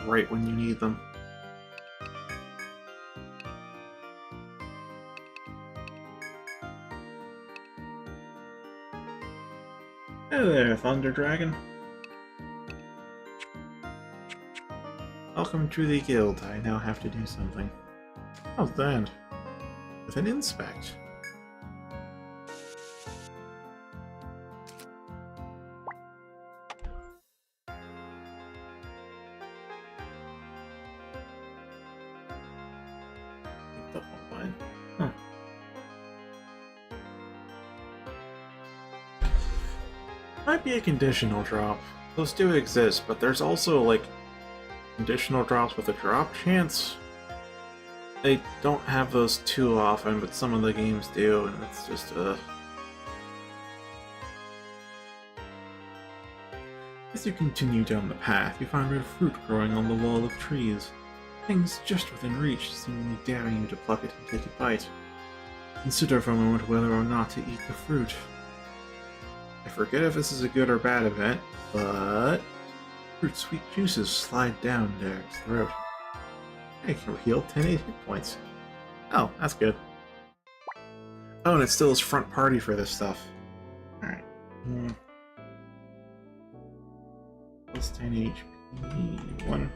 Right when you need them. Hey there, Thunder Dragon. Welcome to the guild. I now have to do something. How's that? With an inspect. Huh. Might be a conditional drop. Those do exist, but there's also, like, conditional drops with a drop chance. They don't have those too often, but some of the games do, and it's just, As you continue down the path, you find red fruit growing on the wall of trees. Things just within reach, seemingly daring you to pluck it and take a bite. Consider for a moment whether or not to eat the fruit. I forget if this is a good or bad event, but... fruit sweet juices slide down Daric's throat. I can heal 10 hit points. Oh, that's good. Oh, and it still is front party for this stuff. Alright. Plus 10 HP. 1.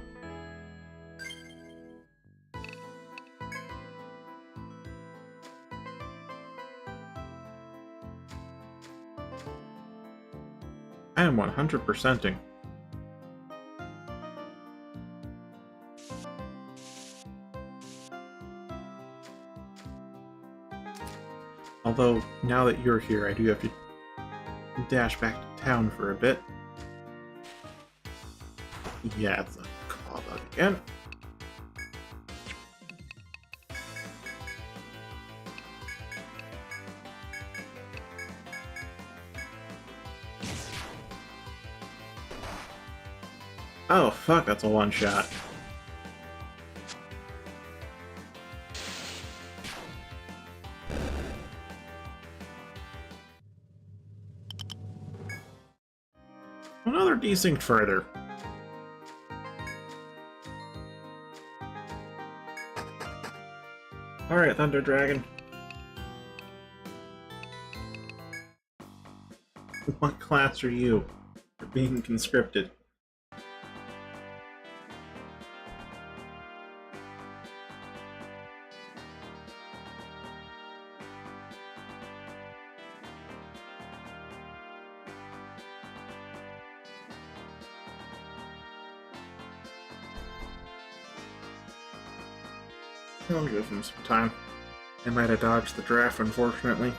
I am 100%ing. Although, now that you're here, I do have to dash back to town for a bit. Yeah, it's a call out again. Oh fuck, that's a one-shot. Another desync further. Alright, Thunder Dragon. What class are you? You're being conscripted. I'll give him some time. I might have dodged the draft, unfortunately.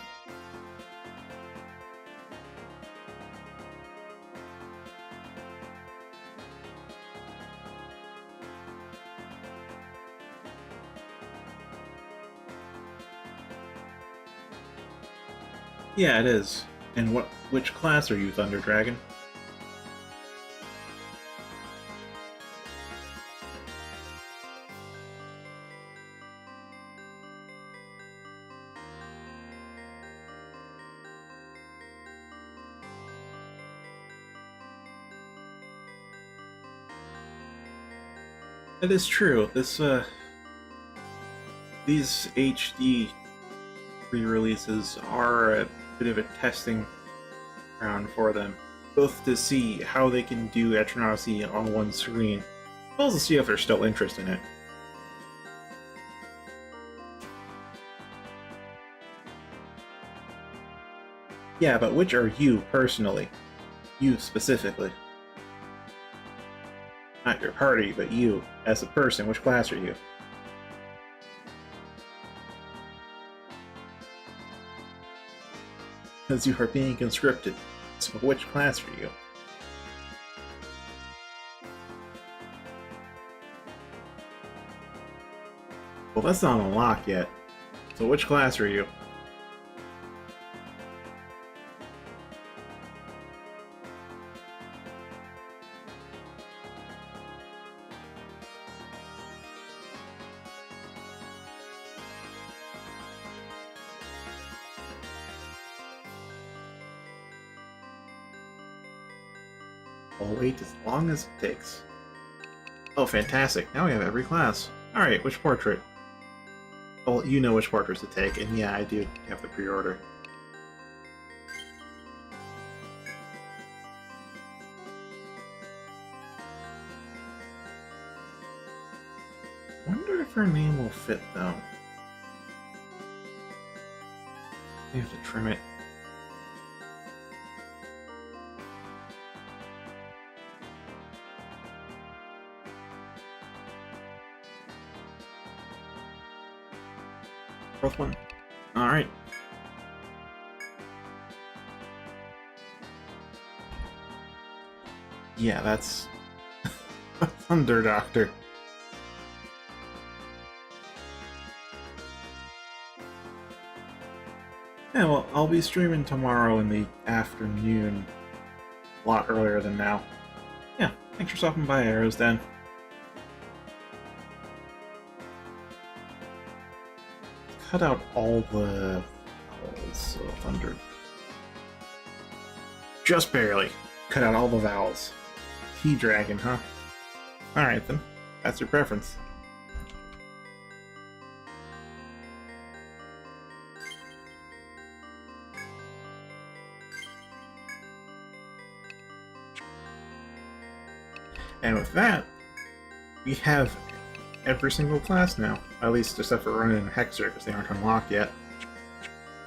Yeah, it is. And which class are you, Thunder Dragon? That is true. These HD re-releases are a bit of a testing ground for them, both to see how they can do Etrian Odyssey on one screen, as well as to see if there's still interest in it. Yeah, but which are you, personally? You, specifically. Not your party, but you, as a person. Which class are you? Because you are being conscripted. So which class are you? Well, that's not unlocked yet. So which class are you? I'll wait as long as it takes. Oh, fantastic. Now we have every class. Alright, which portrait? Well, you know which portraits to take, and yeah, I do have the pre-order. Wonder if her name will fit, though. I have to trim it. Fourth one. Alright. Yeah, that's Thunder Doctor. Yeah, well, I'll be streaming tomorrow in the afternoon. A lot earlier than now. Yeah, thanks for stopping by, Arrows Den. Cut out all the vowels of Thunder. Just barely. Cut out all the vowels. T-Dragon, huh? Alright then. That's your preference. And with that, we have every single class now. At least except for Ronin and Hexer, because they aren't unlocked yet.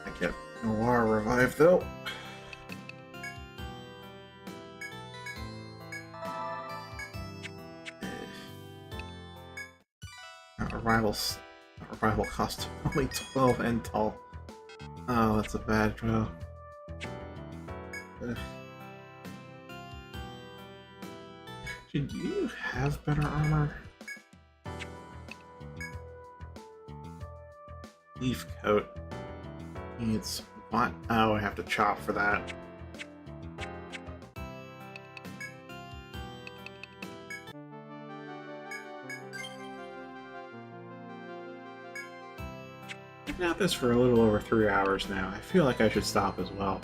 I get Noir revived though. Rival cost only 12 and tall. Oh, that's a bad draw. Do you have better armor? Leaf coat needs what? Oh, I have to chop for that. I've been at this for a little over 3 hours now. I feel like I should stop as well.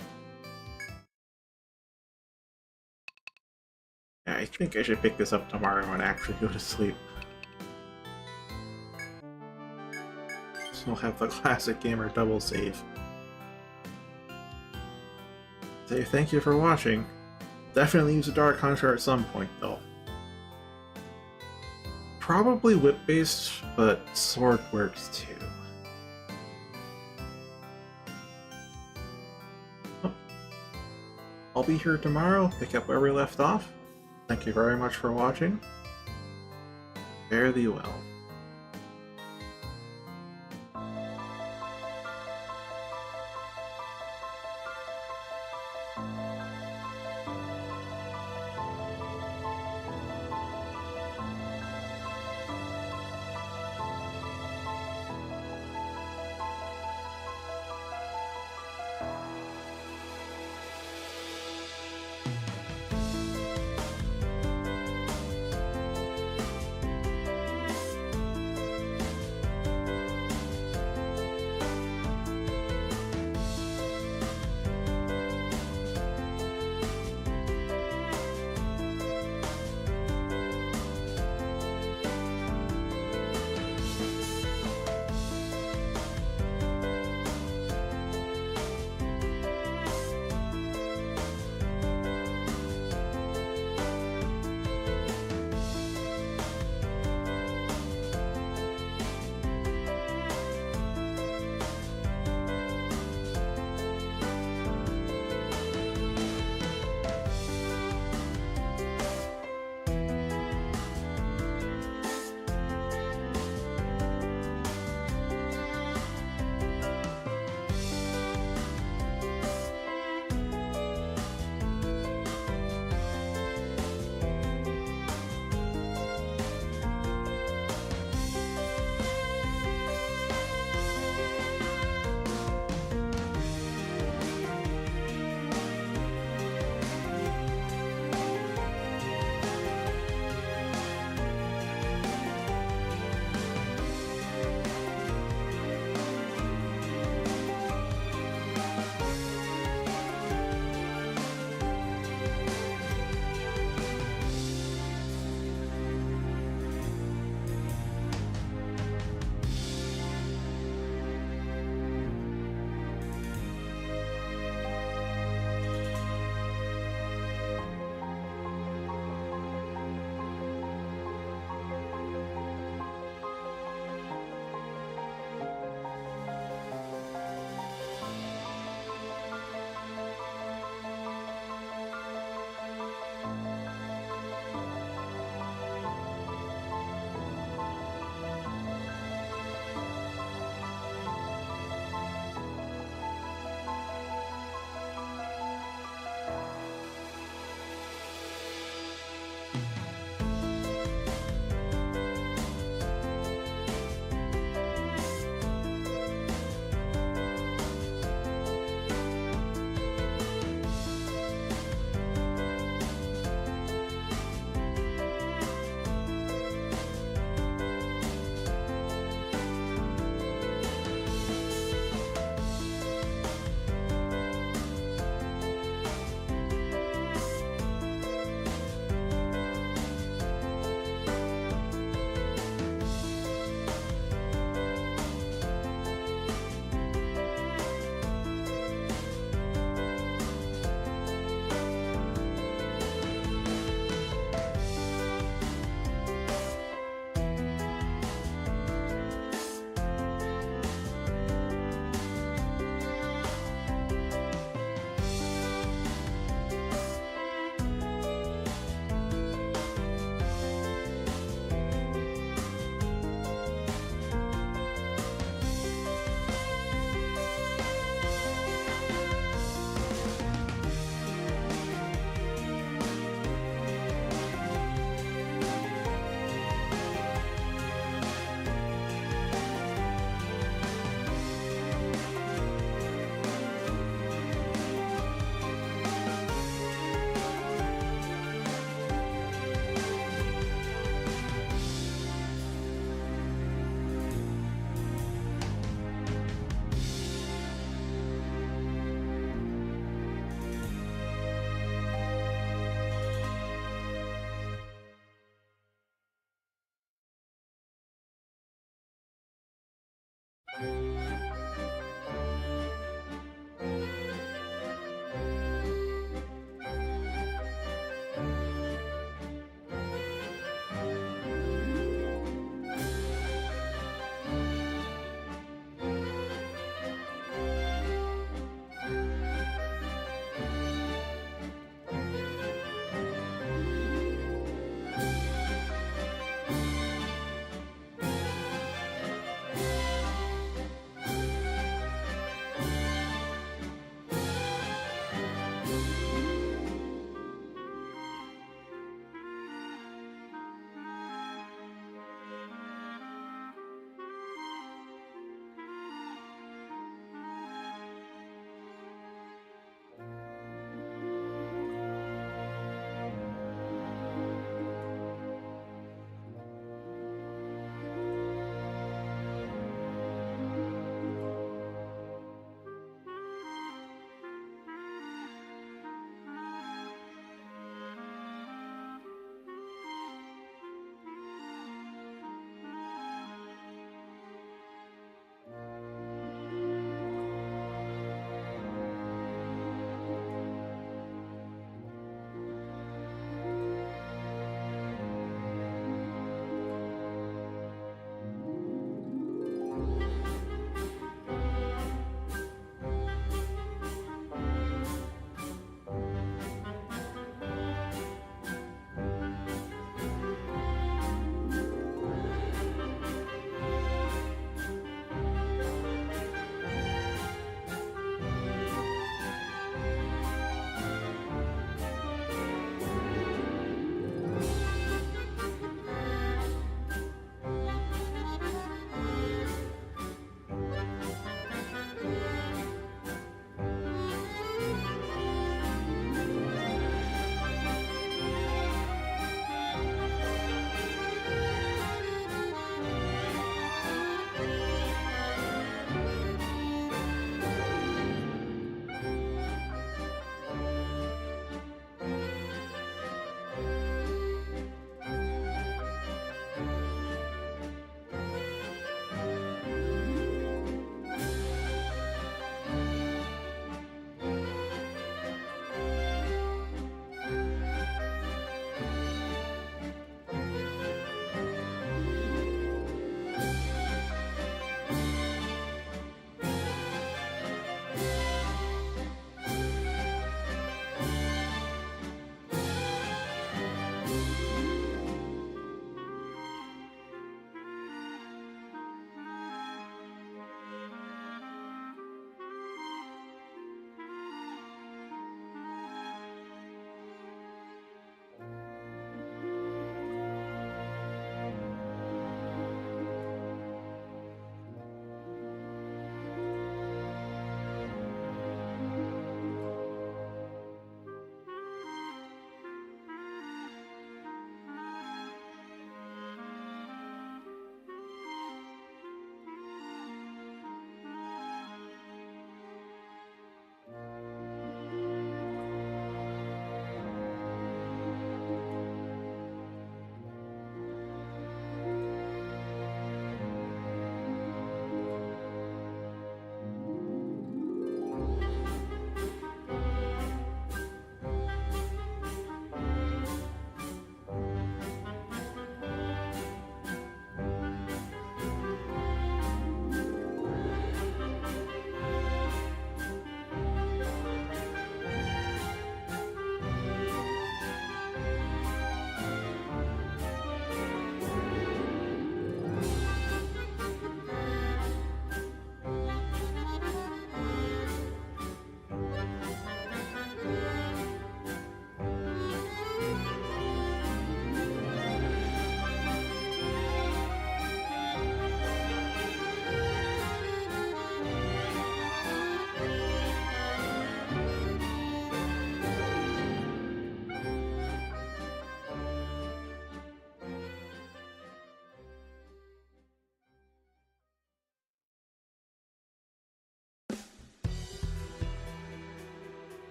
Yeah, I think I should pick this up tomorrow and actually go to sleep. So we'll have the classic gamer double save. Say thank you for watching. Definitely use a Dark Hunter at some point, though. Probably whip-based, but sword works too. Oh. I'll be here tomorrow, pick up where we left off. Thank you very much for watching. Fare thee well.